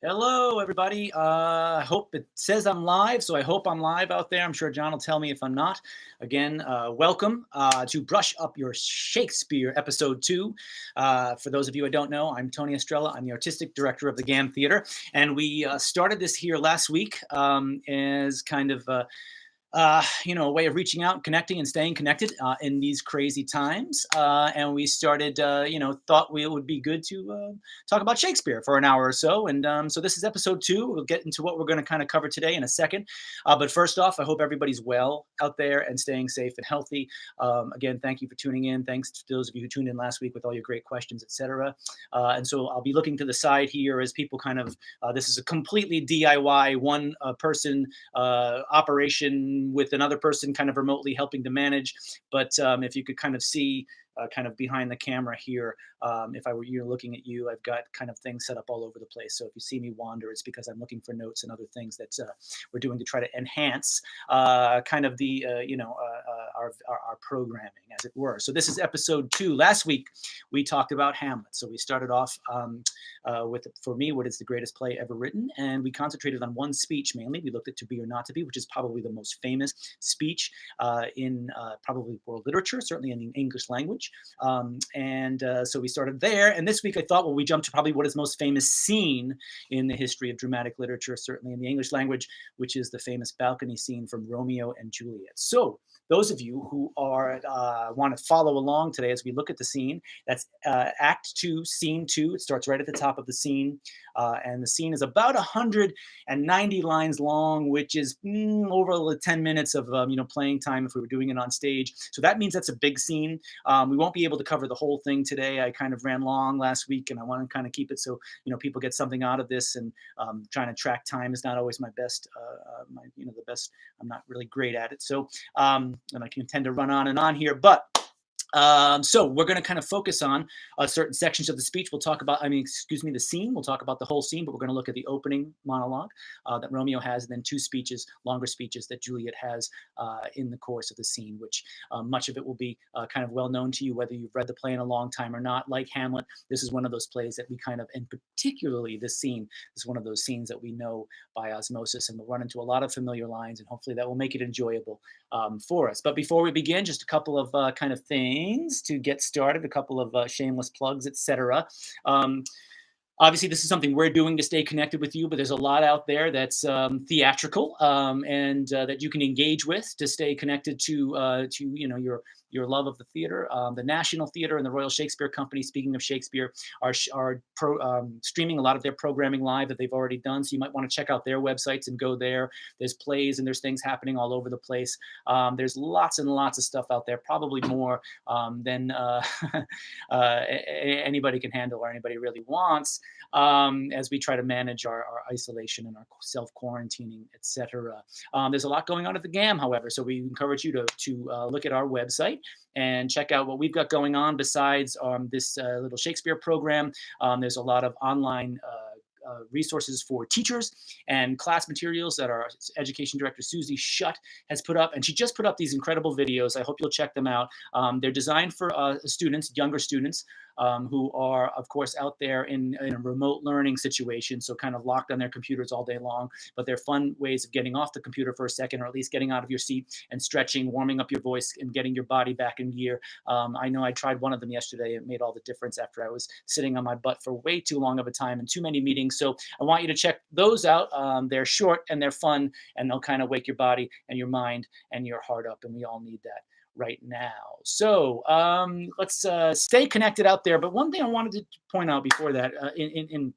Hello, everybody. I hope it says I'm live, so I hope I'm live out there. I'm sure John will tell me if I'm not. Again, welcome to Brush Up Your Shakespeare, Episode 2. For those of you who don't know, I'm Tony Estrella. I'm the artistic director of the GAM Theater, and we started this here last week as kind of a way of reaching out, connecting, and staying connected in these crazy times. And we started, thought it would be good to talk about Shakespeare for an hour or so. And so this is episode 2. We'll get into what we're going to kind of cover today in a second. But first off, I hope everybody's well out there and staying safe and healthy. Again, thank you for tuning in. Thanks to those of you who tuned in last week with all your great questions, etc. And so I'll be looking to the side here as people kind of, this is a completely DIY, one person operation with another person kind of remotely helping to manage. But if you could kind of see kind of behind the camera here, if I were you looking at you, I've got kind of things set up all over the place. So if you see me wander, it's because I'm looking for notes and other things that we're doing to try to enhance kind of the our programming, as it were. So this is episode 2. Last week we talked about Hamlet. So we started off with, for me, what is the greatest play ever written, and we concentrated on one speech mainly. We looked at To Be or Not to Be, which is probably the most famous speech in probably world literature, certainly in the English language. So we started there. And this week I thought, well, we jumped to probably what is most famous scene in the history of dramatic literature, certainly in the English language, which is the famous balcony scene from Romeo and Juliet. So those of you who are want to follow along today as we look at the scene, that's Act 2, Scene 2. It starts right at the top of the scene. And the scene is about 190 lines long, which is over 10 minutes of playing time if we were doing it on stage. So that means that's a big scene. We won't be able to cover the whole thing today. I kind of ran long last week, and I want to kind of keep it so people get something out of this. And trying to track time is not always my best. The best. I'm not really great at it. So and I can tend to run on and on here, but. So we're going to kind of focus on certain sections of the speech. We'll talk about, the scene. We'll talk about the whole scene, but we're going to look at the opening monologue that Romeo has, and then 2 speeches, longer speeches that Juliet has in the course of the scene, which much of it will be kind of well known to you, whether you've read the play in a long time or not. Like Hamlet, this is one of those plays that we kind of, and particularly this scene is one of those scenes that we know by osmosis, and we'll run into a lot of familiar lines, and hopefully that will make it enjoyable for us. But before we begin, just a couple of kind of things to get started, a couple of shameless plugs, etc. Obviously, this is something we're doing to stay connected with you, but there's a lot out there that's theatrical and that you can engage with to stay connected to your love of the theater. The National Theater and the Royal Shakespeare Company, speaking of Shakespeare, are streaming a lot of their programming live that they've already done. So you might want to check out their websites and go there. There's plays and there's things happening all over the place. There's lots and lots of stuff out there, probably more than anybody can handle or anybody really wants. As we try to manage our isolation and our self-quarantining, etc. There's a lot going on at the GAM, however, so we encourage you to look at our website and check out what we've got going on besides this little Shakespeare program. There's a lot of online resources for teachers and class materials that our education director, Susie Shutt, has put up. And she just put up these incredible videos. I hope you'll check them out. They're designed for students, younger students, who are, of course, out there in a remote learning situation, so kind of locked on their computers all day long. But they're fun ways of getting off the computer for a second, or at least getting out of your seat and stretching, warming up your voice, and getting your body back in gear. I know I tried one of them yesterday. It made all the difference after I was sitting on my butt for way too long of a time and too many meetings. So I want you to check those out. They're short and they're fun, and they'll kind of wake your body and your mind and your heart up, and we all need that right now. So let's stay connected out there. But one thing I wanted to point out before that, in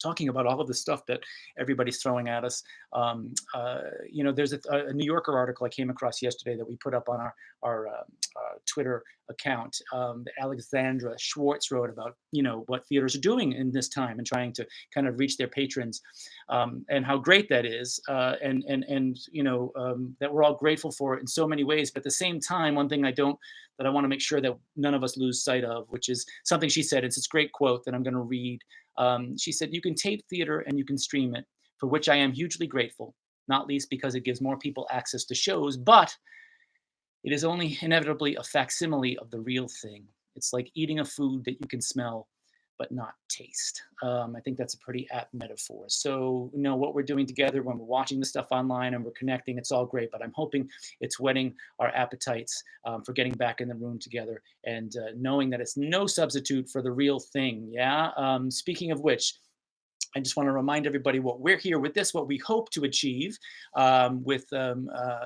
talking about all of the stuff that everybody's throwing at us, there's a New Yorker article I came across yesterday that we put up on our Twitter account that Alexandra Schwartz wrote about, what theaters are doing in this time and trying to kind of reach their patrons, and how great that is, and that we're all grateful for it in so many ways. But at the same time, one thing that I want to make sure that none of us lose sight of, which is something she said. It's this great quote that I'm going to read. She said, "You can tape theater and you can stream it, for which I am hugely grateful, not least because it gives more people access to shows, but it is only inevitably a facsimile of the real thing. It's like eating a food that you can smell, but not taste. I think that's a pretty apt metaphor. So, what we're doing together when we're watching the stuff online and we're connecting, it's all great, but I'm hoping it's whetting our appetites for getting back in the room together and knowing that it's no substitute for the real thing. Yeah. Speaking of which, I just want to remind everybody what we're here with this, what we hope to achieve with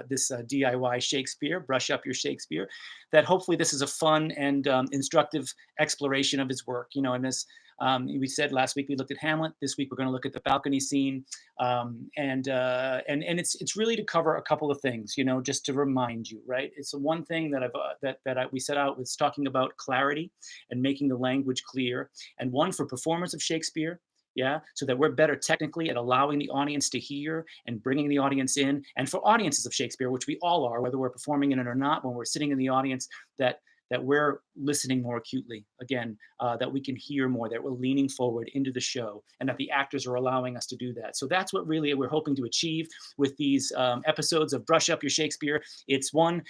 this DIY Shakespeare, brush up your Shakespeare, that hopefully this is a fun and instructive exploration of his work. And as we said last week, we looked at Hamlet. This week, we're going to look at the balcony scene. And it's really to cover a couple of things, just to remind you, right? It's the one thing that we set out was talking about clarity and making the language clear, and one for performers of Shakespeare, yeah, so that we're better technically at allowing the audience to hear and bringing the audience in, and for audiences of Shakespeare, which we all are, whether we're performing in it or not, when we're sitting in the audience, that we're listening more acutely, again, that we can hear more, that we're leaning forward into the show, and that the actors are allowing us to do that. So that's what really we're hoping to achieve with these episodes of Brush Up Your Shakespeare. It's one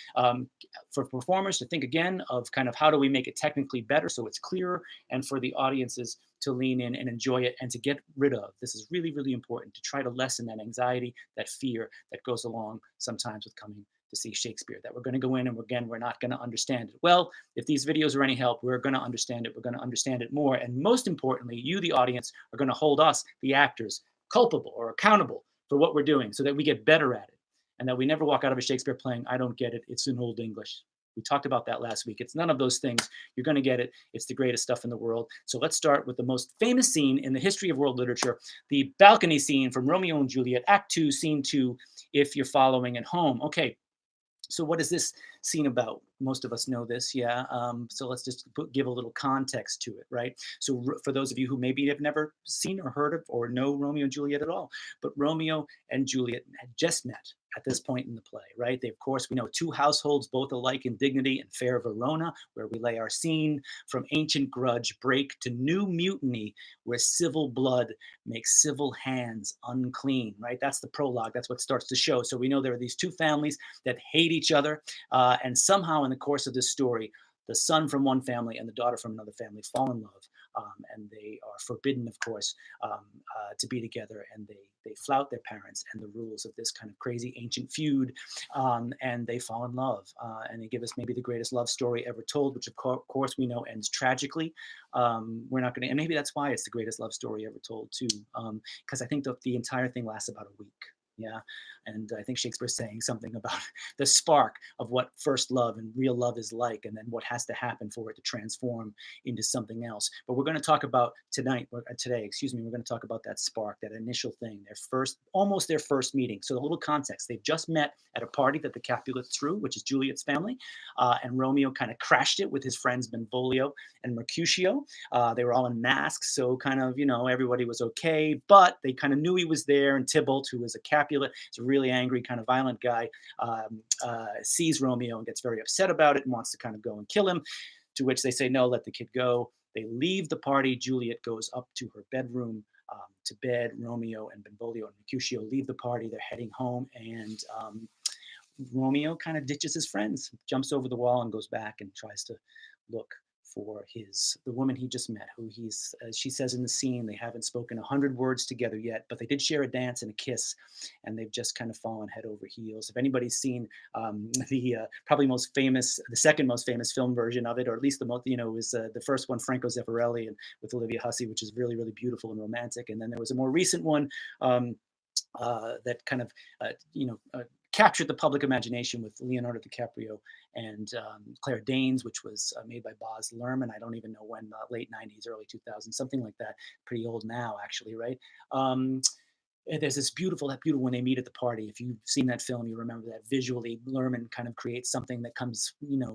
for performers to think again of kind of how do we make it technically better so it's clearer, and for the audiences to lean in and enjoy it and to get rid of. This is really, really important to try to lessen that anxiety, that fear that goes along sometimes with coming to see Shakespeare, that we're going to go in and we're not going to understand it. Well, if these videos are any help, we're going to understand it. We're going to understand it more. And most importantly, you, the audience, are going to hold us, the actors, culpable or accountable for what we're doing so that we get better at it and that we never walk out of a Shakespeare playing, I don't get it. It's in Old English. We talked about that last week. It's none of those things. You're going to get it. It's the greatest stuff in the world. So let's start with the most famous scene in the history of world literature, the balcony scene from Romeo and Juliet, Act 2, Scene 2, if you're following at home. Okay, so what is this scene about? Most of us know this, yeah. So let's just give a little context to it, right? So for those of you who maybe have never seen or heard of or know Romeo and Juliet at all, but Romeo and Juliet had just met at this point in the play, right? They, of course, we know two households, both alike in dignity, and fair Verona, where we lay our scene, from ancient grudge break to new mutiny, where civil blood makes civil hands unclean, right? That's the prologue. That's what starts to show. So we know there are these two families that hate each other, and somehow in the course of this story, the son from one family and the daughter from another family fall in love, and they are forbidden, of course, to be together, and they flout their parents and the rules of this kind of crazy ancient feud, and they fall in love, and they give us maybe the greatest love story ever told, which of course we know ends tragically. We're not going to, and maybe that's why it's the greatest love story ever told too, because I think the entire thing lasts about a week. Yeah. And I think Shakespeare's saying something about the spark of what first love and real love is like, and then what has to happen for it to transform into something else. But we're going to talk about today, we're going to talk about that spark, that initial thing, almost their first meeting. So a little context, they've just met at a party that the Capulets threw, which is Juliet's family. And Romeo kind of crashed it with his friends Benvolio and Mercutio. They were all in masks, so kind of, everybody was okay, but they kind of knew he was there. And Tybalt, who was a Capulet, is a really angry, kind of violent guy, sees Romeo and gets very upset about it and wants to kind of go and kill him, to which they say, no, let the kid go. They leave the party. Juliet goes up to her bedroom to bed. Romeo and Benvolio and Mercutio leave the party. They're heading home, and Romeo kind of ditches his friends, jumps over the wall and goes back and tries to look for the woman he just met, who as she says in the scene, they haven't spoken 100 words together yet, but they did share a dance and a kiss, and they've just kind of fallen head over heels. If anybody's seen the second most famous film version of it, or at least the most, was the first one, Franco Zeffirelli, and with Olivia Hussey, which is really, really beautiful and romantic. And then there was a more recent one that kind of, captured the public imagination with Leonardo DiCaprio and Claire Danes, which was made by Baz Luhrmann. I don't even know when, late 90s, early 2000s, something like that. Pretty old now, actually, right? There's that beautiful when they meet at the party. If you've seen that film, you remember that visually Luhrmann kind of creates something that comes,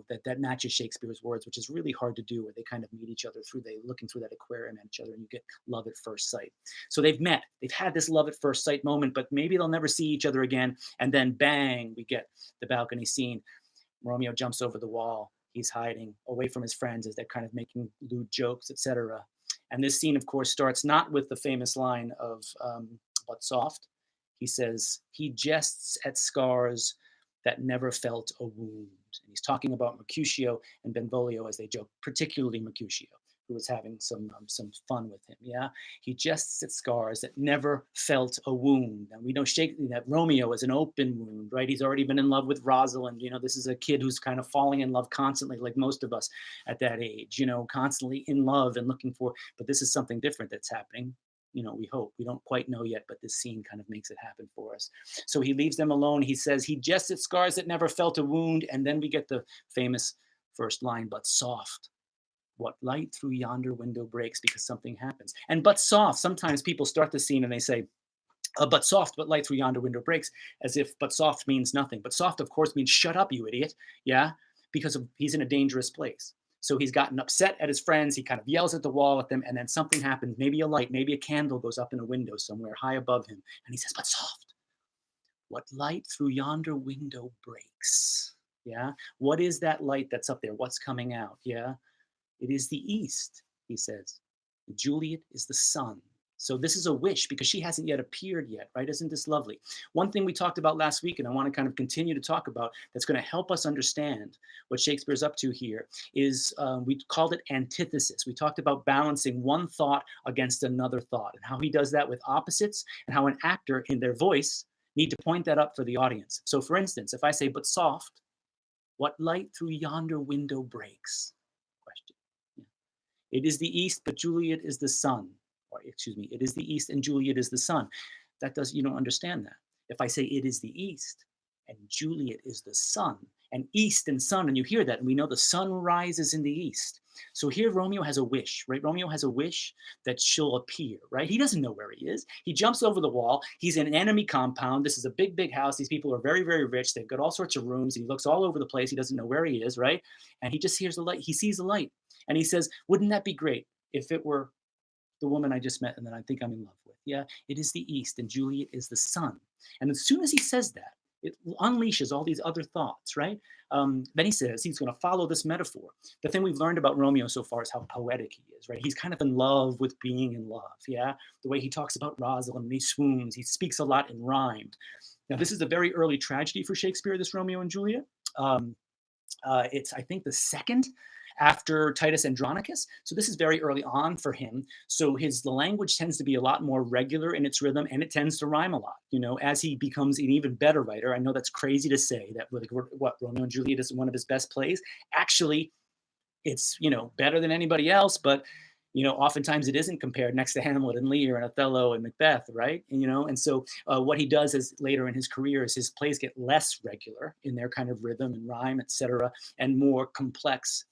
that matches Shakespeare's words, which is really hard to do, where they kind of meet each other looking through that aquarium at each other, and you get love at first sight. So they've met, they've had this love at first sight moment, but maybe they'll never see each other again. And then bang, we get the balcony scene. Romeo jumps over the wall. He's hiding away from his friends as they're kind of making lewd jokes, etc. And this scene, of course, starts not with the famous line of but soft. He says, he jests at scars that never felt a wound. And he's talking about Mercutio and Benvolio as they joke, particularly Mercutio, who was having some fun with him. Yeah, he jests at scars that never felt a wound. And we know Shakespeare that Romeo is an open wound, right? He's already been in love with Rosalind. This is a kid who's kind of falling in love constantly, like most of us at that age. Constantly in love and looking for. But this is something different that's happening. We hope. We don't quite know yet, but this scene kind of makes it happen for us. So he leaves them alone. He says he jests at scars that never felt a wound, and then we get the famous first line, but soft. What light through yonder window breaks, because something happens. And but soft, sometimes people start the scene and they say, but soft, but light through yonder window breaks, as if but soft means nothing. But soft, of course, means shut up, you idiot. Yeah, because he's in a dangerous place. So he's gotten upset at his friends. He kind of yells at the wall at them, and then something happens. Maybe a light, maybe a candle goes up in a window somewhere high above him, and he says, but soft. What light through yonder window breaks? Yeah, what is that light that's up there? What's coming out? Yeah, it is the east, he says. Juliet is the sun. So this is a wish because she hasn't yet appeared yet, right? Isn't this lovely? One thing we talked about last week, and I want to kind of continue to talk about, that's going to help us understand what Shakespeare's up to here, is we called it antithesis. We talked about balancing one thought against another thought, and how he does that with opposites, and how an actor in their voice need to point that up for the audience. So for instance, if I say, but soft, what light through yonder window breaks? Question. Yeah. It is the east, but Juliet is the sun. Or excuse me, it is the east and Juliet is the sun. You don't understand that. If I say it is the east and Juliet is the sun, and east and sun, and you hear that, and we know the sun rises in the east. So here Romeo has a wish, right? Romeo has a wish that she'll appear, right? He doesn't know where he is. He jumps over the wall. He's in an enemy compound. This is a big, big house. These people are very, very rich. They've got all sorts of rooms. He looks all over the place. He doesn't know where he is, right? And he just hears the light. He sees the light. And he says, wouldn't that be great if it were the woman I just met and that I think I'm in love with? Yeah, it is the east and Juliet is the sun. And as soon as he says that, it unleashes all these other thoughts, right? Then he says he's going to follow this metaphor. The thing we've learned about Romeo so far is how poetic he is, right? He's kind of in love with being in love, yeah? The way he talks about Rosalind, he swoons, he speaks a lot in rhyme. Now, this is a very early tragedy for Shakespeare, this Romeo and Juliet. It's, I think, the second after Titus Andronicus. So this is very early on for him. So the language tends to be a lot more regular in its rhythm, and it tends to rhyme a lot. As he becomes an even better writer. I know that's crazy to say that what Romeo and Juliet is one of his best plays. Actually, it's better than anybody else, but oftentimes it isn't compared next to Hamlet and Lear and Othello and Macbeth, right? And so what he does is later in his career is his plays get less regular in their kind of rhythm and rhyme, etc., and more complex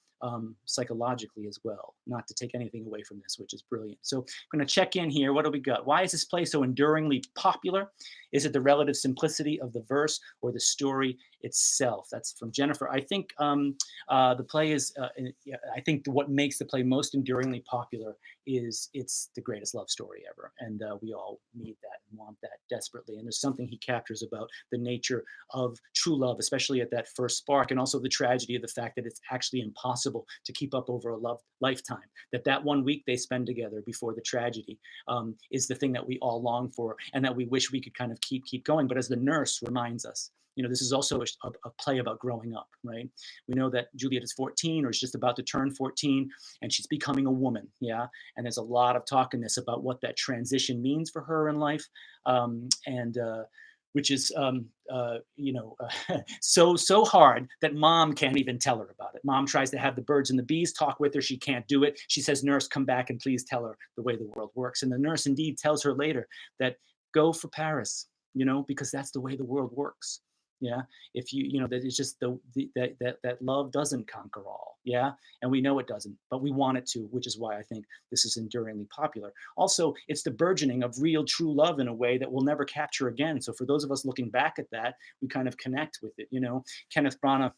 psychologically as well. Not to take anything away from this, which is brilliant. So I'm going to check in here. What do we got? Why is this play so enduringly popular? Is it the relative simplicity of the verse or the story itself? That's from Jennifer. I think the play is, I think what makes the play most enduringly popular is it's the greatest love story ever. And we all need that and want that desperately. And there's something he captures about the nature of true love, especially at that first spark, and also the tragedy of the fact that it's actually impossible to keep up over a lifetime. That 1 week they spend together before the tragedy is the thing that we all long for and that we wish we could kind of keep going. But as the nurse reminds us, this is also a play about growing up, right? We know that Juliet is 14 or is just about to turn 14 and she's becoming a woman, yeah? And there's a lot of talk in this about what that transition means for her in life. Which is, so hard that mom can't even tell her about it. Mom tries to have the birds and the bees talk with her. She can't do it. She says, nurse, come back and please tell her the way the world works. And the nurse indeed tells her later that go for Paris, because that's the way the world works. Yeah, if that it's just that love doesn't conquer all. Yeah, and we know it doesn't, but we want it to, which is why I think this is enduringly popular. Also, it's the burgeoning of real, true love in a way that we'll never capture again. So for those of us looking back at that, we kind of connect with it. Kenneth Branagh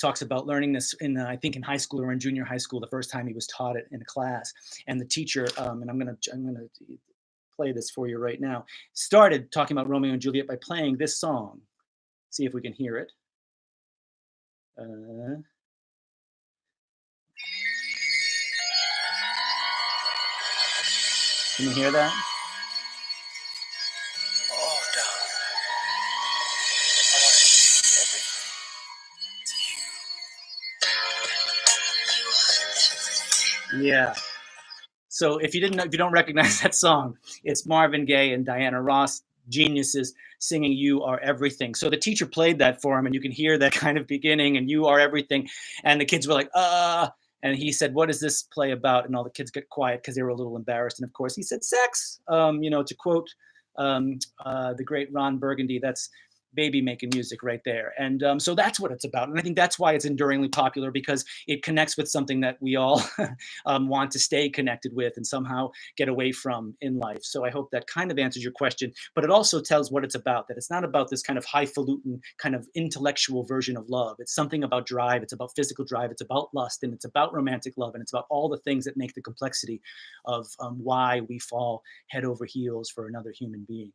talks about learning this I think in high school or in junior high school, the first time he was taught it in a class, and the teacher, and I'm gonna play this for you right now, started talking about Romeo and Juliet by playing this song. See if we can hear it. Can you hear that? Oh, darling, I want to be everything to you. You are everything. Yeah. So if you didn't know, if you don't recognize that song, it's Marvin Gaye and Diana Ross, geniuses, singing "You Are Everything." So the teacher played that for him, and you can hear that kind of beginning, and "You Are Everything," and the kids were like, and he said, "What is this play about?" And all the kids got quiet because they were a little embarrassed. And of course, he said, "Sex." To quote the great Ron Burgundy, that's baby making music right there. And so that's what it's about. And I think that's why it's enduringly popular, because it connects with something that we all want to stay connected with and somehow get away from in life. So I hope that kind of answers your question, but it also tells what it's about, that it's not about this kind of highfalutin, kind of intellectual version of love. It's something about drive, it's about physical drive, it's about lust, and it's about romantic love, and it's about all the things that make the complexity of why we fall head over heels for another human being.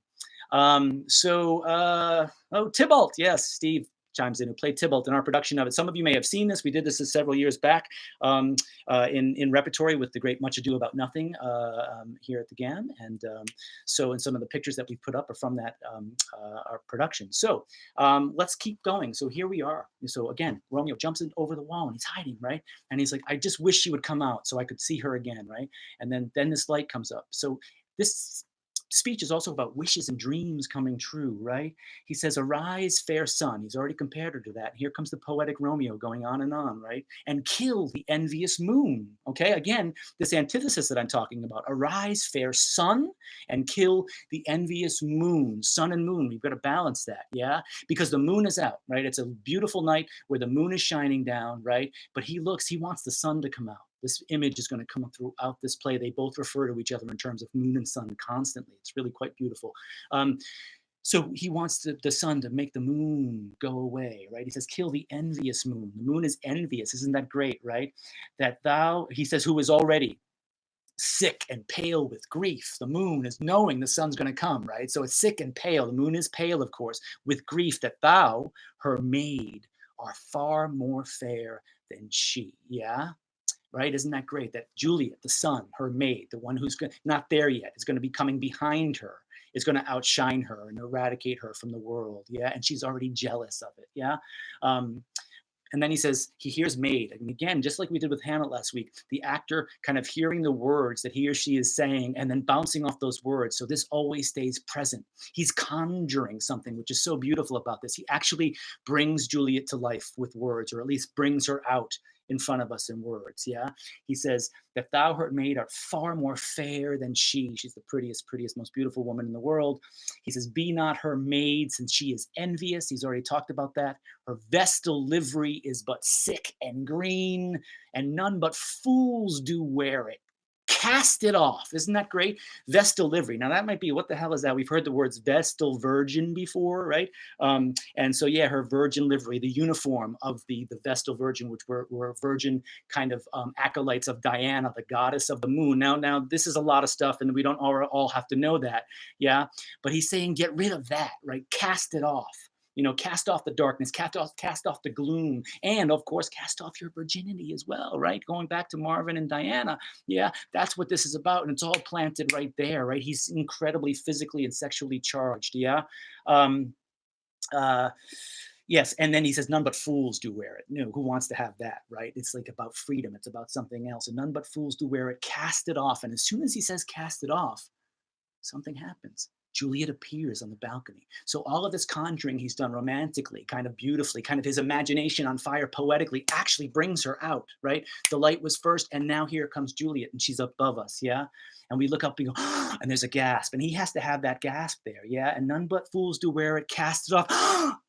Tybalt, yes, Steve chimes in, who played Tybalt in our production of it. Some of you may have seen this. We did this several years back in repertory with the great Much Ado About Nothing here at the GAM. And and some of the pictures that we put up are from that our production. So let's keep going. So here we are. So again, Romeo jumps in over the wall and he's hiding, right? And he's like, I just wish she would come out so I could see her again, right? And then this light comes up. So this speech is also about wishes and dreams coming true, right? He says, "Arise, fair sun." He's already compared her to that. Here comes the poetic Romeo going on, right? "And kill the envious moon." Okay, again, this antithesis that I'm talking about. Arise, fair sun, and kill the envious moon. Sun and moon, we've got to balance that, yeah? Because the moon is out, right? It's a beautiful night where the moon is shining down, right? But he wants the sun to come out. This image is going to come throughout this play. They both refer to each other in terms of moon and sun constantly. It's really quite beautiful. Um, so he wants the sun to make the moon go away, right? He says, "Kill the envious moon." The moon is envious. Isn't that great, right? That thou, he says, who is already sick and pale with grief. The moon is knowing the sun's going to come, right? So it's sick and pale. The moon is pale, of course, with grief that thou, her maid, are far more fair than she. Yeah, right? Isn't that great? That Juliet, the sun, her maid, the one who's not there yet, is going to be coming behind her, is going to outshine her and eradicate her from the world. Yeah, and she's already jealous of it. Yeah. Um, and then he says he hears maid. And again, just like we did with Hamlet last week, the actor kind of hearing the words that he or she is saying and then bouncing off those words. So this always stays present. He's conjuring something, which is so beautiful about this. He actually brings Juliet to life with words, or at least brings her out in front of us in words. Yeah. He says that thou, her maid, art far more fair than she. She's the prettiest, most beautiful woman in the world. He says, be not her maid, since she is envious. He's already talked about that. Her vestal livery is but sick and green, and none but fools do wear it. Cast it off. Isn't that great? Vestal livery. Now that might be, what the hell is that? We've heard the words vestal virgin before, right? And so yeah, her virgin livery, the uniform of the vestal virgin, which were virgin kind of acolytes of Diana, the goddess of the moon. Now this is a lot of stuff, and we don't all have to know that, yeah. But he's saying, get rid of that, right? Cast it off. Cast off the darkness, cast off the gloom, and of course, cast off your virginity as well, right? Going back to Marvin and Diana, yeah, that's what this is about, and it's all planted right there, right? He's incredibly physically and sexually charged, yeah. Um, uh, yes, and then he says, "None but fools do wear it." Who wants to have that, right? It's like about freedom. It's about something else, and none but fools do wear it. Cast it off, and as soon as he says, "Cast it off," something happens. Juliet appears on the balcony. So all of this conjuring he's done romantically, kind of beautifully, kind of his imagination on fire poetically, actually brings her out, right? The light was first, and now here comes Juliet, and she's above us, yeah? And we look up and go, and there's a gasp, and he has to have that gasp there, yeah? And none but fools do wear it, cast it off.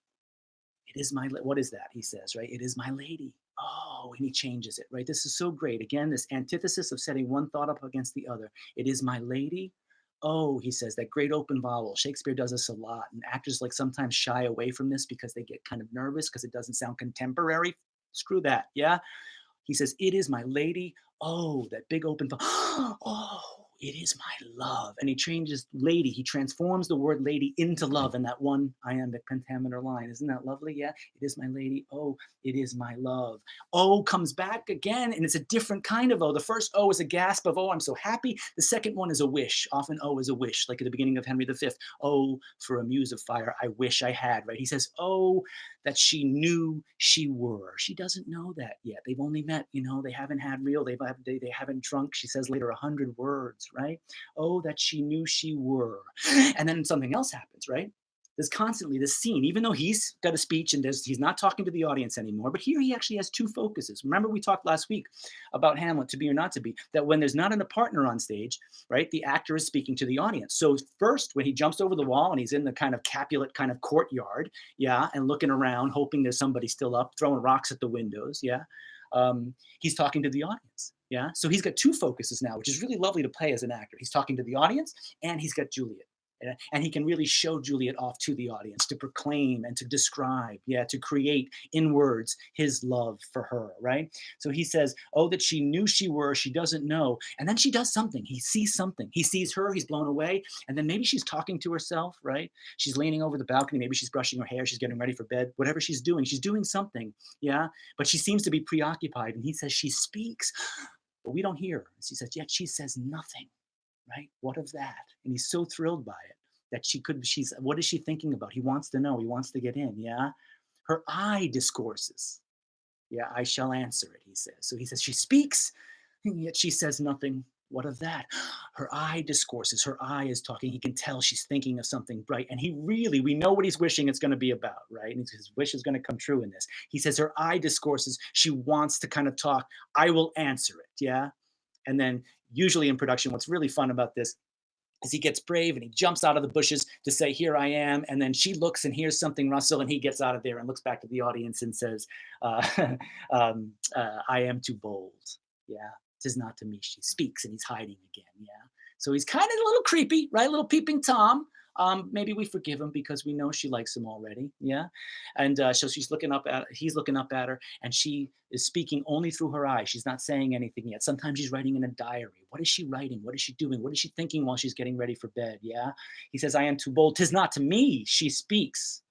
It is what is that? He says, right? It is my lady. Oh, and he changes it, right? This is so great. Again, this antithesis of setting one thought up against the other. It is my lady. Oh, he says, that great open vowel. Shakespeare does this a lot, and actors like sometimes shy away from this because they get kind of nervous because it doesn't sound contemporary. Screw that, yeah? He says, it is my lady. Oh, that big open vowel. Oh, it is my love. And he changes lady, he transforms the word lady into love in that one iambic pentameter line. Isn't that lovely? Yeah. It is my lady. Oh, it is my love. Oh comes back again, and it's a different kind of oh. The first oh is a gasp of oh, I'm so happy. The second one is a wish. Often oh is a wish, like at the beginning of Henry V. Oh, for a muse of fire, I wish I had, right? He says, oh, that she knew she were. She doesn't know that yet. They've only met, they haven't had real, they haven't drunk, she says later, 100 words, right? Oh, that she knew she were. And then something else happens, right? There's constantly this scene, even though he's got a speech and he's not talking to the audience anymore, but here he actually has two focuses. Remember, we talked last week about Hamlet, to be or not to be, that when there's not a partner on stage, right, the actor is speaking to the audience. So first, when he jumps over the wall and he's in the kind of Capulet kind of courtyard, yeah, and looking around, hoping there's somebody still up, throwing rocks at the windows, yeah, he's talking to the audience, yeah. So he's got two focuses now, which is really lovely to play as an actor. He's talking to the audience, and he's got Juliet. And he can really show Juliet off to the audience to proclaim and to describe, yeah, to create in words his love for her, right? So he says, oh, that she knew she were, she doesn't know. And then she does something. He sees something. He sees her, he's blown away. And then maybe she's talking to herself, right? She's leaning over the balcony. Maybe she's brushing her hair. She's getting ready for bed. Whatever she's doing something, yeah? But she seems to be preoccupied. And he says, she speaks, but we don't hear her. She says, yet she says nothing. Right? What of that? And he's so thrilled by it that what is she thinking about? He wants to know, he wants to get in, yeah? Her eye discourses. Yeah, I shall answer it, he says. So he says, she speaks, and yet she says nothing. What of that? Her eye discourses, her eye is talking. He can tell she's thinking of something bright. And we know what he's wishing it's going to be about, right? And his wish is going to come true in this. He says, her eye discourses, she wants to kind of talk. I will answer it, yeah? And then usually in production, what's really fun about this is he gets brave and he jumps out of the bushes to say, here I am. And then she looks and hears something rustle and he gets out of there and looks back to the audience and says, uh, I am too bold. Yeah, 'tis not to me she speaks, and he's hiding again. Yeah. So he's kind of a little creepy, right? A little peeping Tom. Maybe we forgive him because we know she likes him already. Yeah. And so he's looking up at her, and she is speaking only through her eyes. She's not saying anything yet. Sometimes she's writing in a diary. What is she writing? What is she doing? What is she thinking while she's getting ready for bed? Yeah. He says, I am too bold. 'Tis not to me she speaks.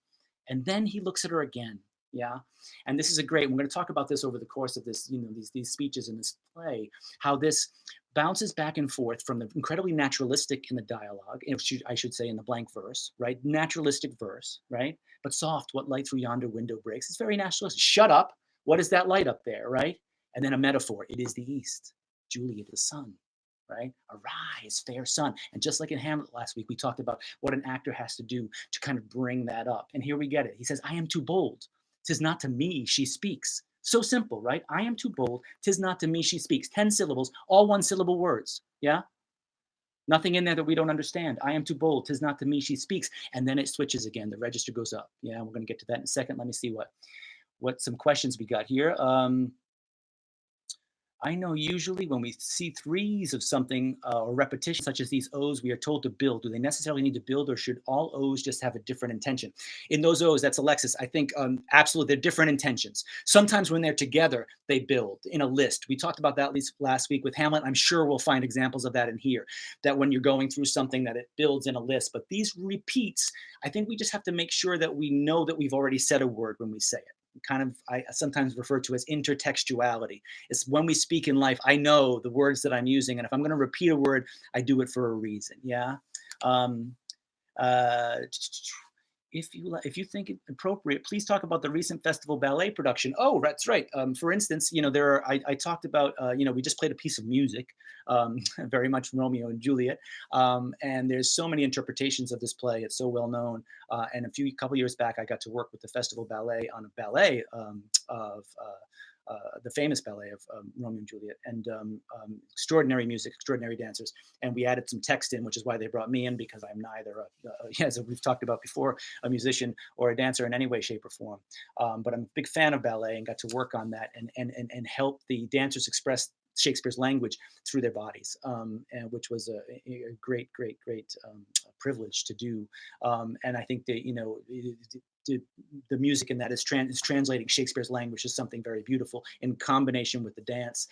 And then he looks at her again. Yeah. And this is a great, we're going to talk about this over the course of this, these speeches in this play, how this bounces back and forth from the incredibly naturalistic in the dialogue, I should say in the blank verse, right? Naturalistic verse, right? But soft, what light through yonder window breaks. It's very naturalistic. Shut up. What is that light up there, right? And then a metaphor. It is the east. Juliet, the sun, right? Arise, fair sun. And just like in Hamlet last week, we talked about what an actor has to do to kind of bring that up. And here we get it. He says, I am too bold. 'Tis not to me she speaks. So simple, right? I am too bold. 'Tis not to me she speaks. 10 syllables, all one syllable words. Yeah. Nothing in there that we don't understand. I am too bold. 'Tis not to me she speaks. And then it switches again. The register goes up. Yeah. We're going to get to that in a second. Let me see what some questions we got here. I know usually when we see threes of something or repetition, such as these O's, we are told to build. Do they necessarily need to build, or should all O's just have a different intention? In those O's, that's Alexis. I think absolutely they're different intentions. Sometimes when they're together, they build in a list. We talked about that at least last week with Hamlet. I'm sure we'll find examples of that in here, that when you're going through something that it builds in a list. But these repeats, I think we just have to make sure that we know that we've already said a word when we say it. Kind of, I sometimes refer to as intertextuality. It's when we speak in life, I know the words that I'm using, and if I'm going to repeat a word, I do it for a reason. Yeah. Um, uh, if you think it appropriate, please talk about the recent festival ballet production. Oh, that's right. For instance, I talked about we just played a piece of music, very much Romeo and Juliet, and there's so many interpretations of this play. It's so well known. And couple years back, I got to work with the festival ballet on a ballet of the famous ballet of Romeo and Juliet, and extraordinary music, extraordinary dancers. And we added some text in, which is why they brought me in, because I'm neither, as we've talked about before, a musician or a dancer in any way, shape, or form. But I'm a big fan of ballet and got to work on that and help the dancers express Shakespeare's language through their bodies, and which was a great privilege to do. And I think that the music in that is translating Shakespeare's language to something very beautiful in combination with the dance.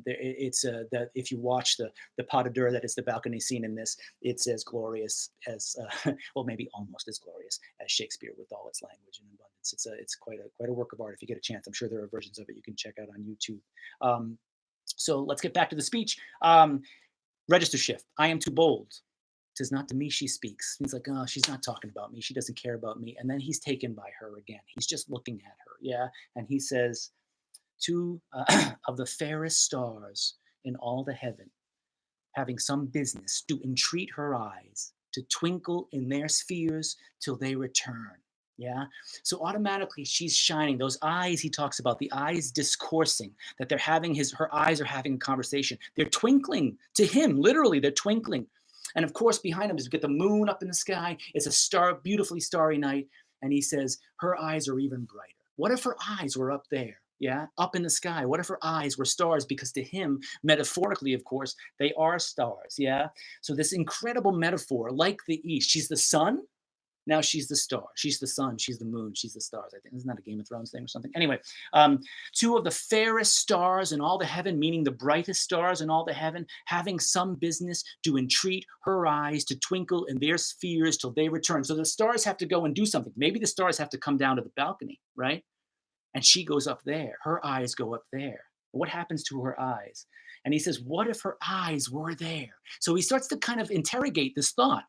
It's that if you watch the pas de deux, that is the balcony scene in this, it's as glorious as well, maybe almost as glorious as Shakespeare with all its language and abundance. It's quite a work of art. If you get a chance, I'm sure there are versions of it you can check out on YouTube. So let's get back to the speech. Register shift. I am too bold. 'Tis not to me she speaks. He's like, oh, she's not talking about me. She doesn't care about me. And then he's taken by her again. He's just looking at her. Yeah. And he says, two of the fairest stars in all the heaven, having some business, do entreat her eyes to twinkle in their spheres till they return. Yeah. So automatically she's shining. Those eyes he talks about, the eyes discoursing, that they're having her eyes are having a conversation. They're twinkling to him, literally, they're twinkling. And of course, behind him is we get the moon up in the sky. It's a beautifully starry night. And he says, her eyes are even brighter. What if her eyes were up there? Yeah, up in the sky. What if her eyes were stars? Because to him, metaphorically, of course, they are stars. Yeah. So this incredible metaphor, like the East, she's the sun. Now she's the star. She's the sun. She's the moon. She's the stars. I think isn't that a Game of Thrones thing or something? Anyway, two of the fairest stars in all the heaven, meaning the brightest stars in all the heaven, having some business to entreat her eyes to twinkle in their spheres till they return. So the stars have to go and do something. Maybe the stars have to come down to the balcony, right? And she goes up there. Her eyes go up there. What happens to her eyes? And he says, what if her eyes were there? So he starts to kind of interrogate this thought.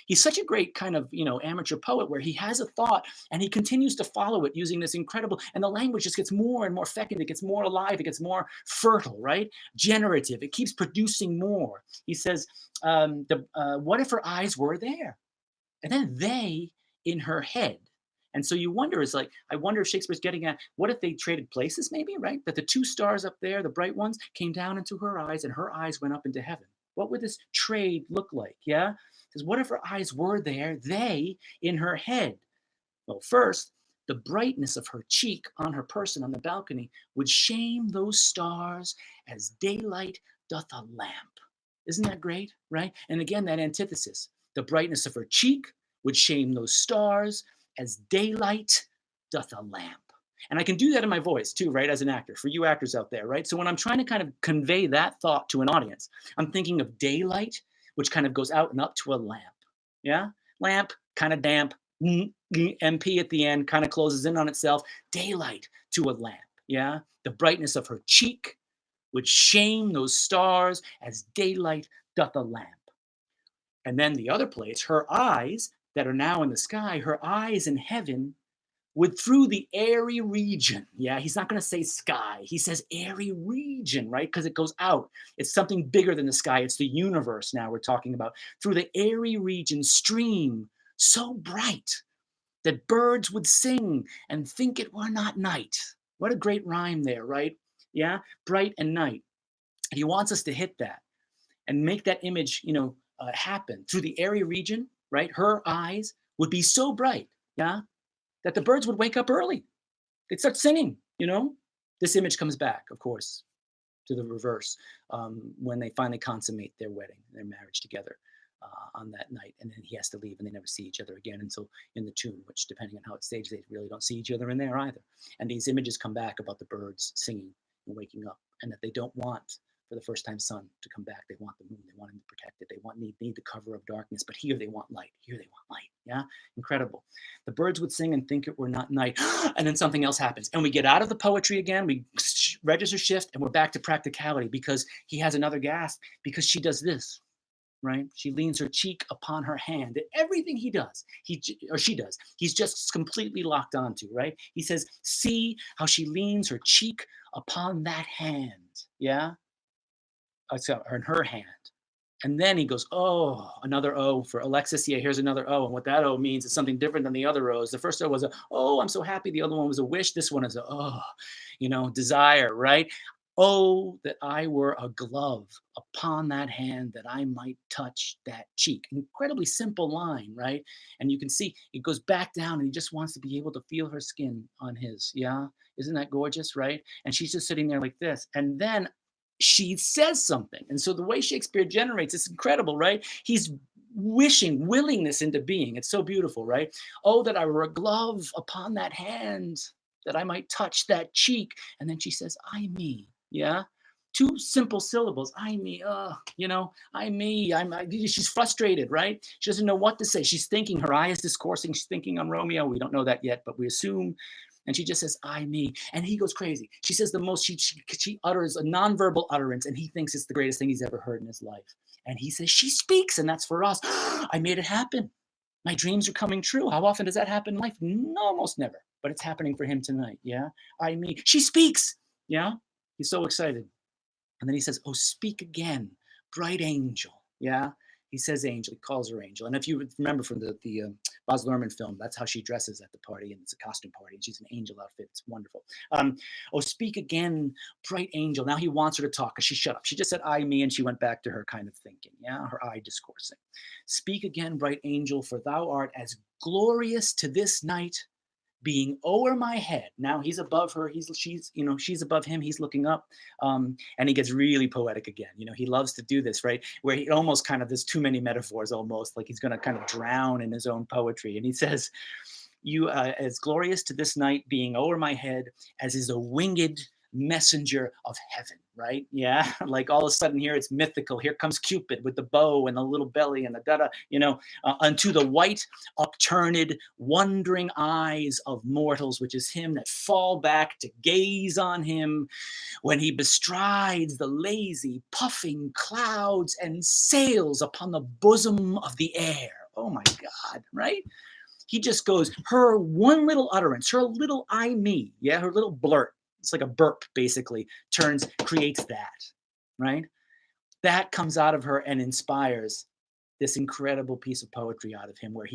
He's such a great kind of, amateur poet where he has a thought and he continues to follow it using this incredible, and the language just gets more and more fecund. It gets more alive. It gets more fertile, right? Generative. It keeps producing more. He says, what if her eyes were there? And then they in her head. And so you wonder, I wonder if Shakespeare's getting at, what if they traded places maybe, right? That the two stars up there, the bright ones, came down into her eyes and her eyes went up into heaven. What would this trade look like? Yeah. Says, what if her eyes were there, they in her head? Well, first, the brightness of her cheek on her person on the balcony would shame those stars as daylight doth a lamp. Isn't that great, right? And again, that antithesis, the brightness of her cheek would shame those stars as daylight doth a lamp. And I can do that in my voice too, right? As an actor, for you actors out there, right? So when I'm trying to kind of convey that thought to an audience, I'm thinking of daylight, which kind of goes out and up to a lamp. Yeah. Lamp, kind of damp, MP at the end, kind of closes in on itself. Daylight to a lamp. Yeah. The brightness of her cheek would shame those stars as daylight doth a lamp. And then the other place, her eyes that are now in the sky, her eyes in heaven would through the airy region. Yeah, he's not going to say sky. He says airy region, right? Because it goes out. It's something bigger than the sky. It's the universe now we're talking about. Through the airy region stream so bright that birds would sing and think it were not night. What a great rhyme there, right? Yeah, bright and night. And he wants us to hit that and make that image, happen through the airy region, right? Her eyes would be so bright, yeah, that the birds would wake up early. They'd start singing, This image comes back, of course, to the reverse when they finally consummate their wedding, their marriage together on that night. And then he has to leave and they never see each other again until in the tomb, which depending on how it's staged, they really don't see each other in there either. And these images come back about the birds singing and waking up, and that they don't want for the first time sun to come back. They want the moon. They want him to protect it. They need the cover of darkness. But here they want light. Here they want light. Yeah, incredible. The birds would sing and think it were not night. And then something else happens. And we get out of the poetry again. We register shift and we're back to practicality because he has another gasp because she does this, right? She leans her cheek upon her hand. And everything he does, she does, he's just completely locked onto, right? He says, see how she leans her cheek upon that hand. Yeah. In her hand. And then he goes, oh, another O for Alexis. Yeah, here's another O. And what that O means is something different than the other O's. The first O was oh, I'm so happy. The other one was a wish. This one is desire, right? Oh, that I were a glove upon that hand that I might touch that cheek. Incredibly simple line, right? And you can see it goes back down and he just wants to be able to feel her skin on his. Yeah. Isn't that gorgeous, right? And she's just sitting there like this. And then she says something. And so the way Shakespeare generates, it's incredible, right? He's willingness into being. It's so beautiful, right? Oh, that I were a glove upon that hand, that I might touch that cheek. And then she says, I me. Yeah. Two simple syllables. I me. I me. She's frustrated, right? She doesn't know what to say. She's thinking, her eye is discoursing. She's thinking on Romeo. We don't know that yet, but we assume. And she just says, I me. And he goes crazy. She says the most, she utters a nonverbal utterance, and he thinks it's the greatest thing he's ever heard in his life. And he says, she speaks, and that's for us. I made it happen. My dreams are coming true. How often does that happen in life? No, almost never. But it's happening for him tonight. Yeah. I mean, she speaks. Yeah. He's so excited. And then he says, oh, speak again, bright angel. Yeah. He says angel. He calls her angel. And if you remember from the Baz Luhrmann film, that's how she dresses at the party. And it's a costume party. And she's an angel outfit. It's wonderful. Oh, speak again, bright angel. Now he wants her to talk because she shut up. She just said, I, me. And she went back to her kind of thinking. Yeah. Her eye discoursing. Speak again, bright angel, for thou art as glorious to this night, being o'er my head. Now he's above her. She's above him. He's looking up, and he gets really poetic again. He loves to do this, right? Where he almost kind of, there's too many metaphors, almost like he's going to kind of drown in his own poetry. And he says, "You as glorious to this night, being o'er my head, as is a winged messenger of heaven." Right? Yeah. Like all of a sudden here it's mythical. Here comes Cupid with the bow and the little belly and the da-da, unto the white upturned wondering eyes of mortals, which is him, that fall back to gaze on him when he bestrides the lazy puffing clouds and sails upon the bosom of the air. Oh my God, right? He just goes, her one little utterance, her little I me, yeah, her little blurt. It's like a burp, basically, creates that, right? That comes out of her and inspires this incredible piece of poetry out of him, where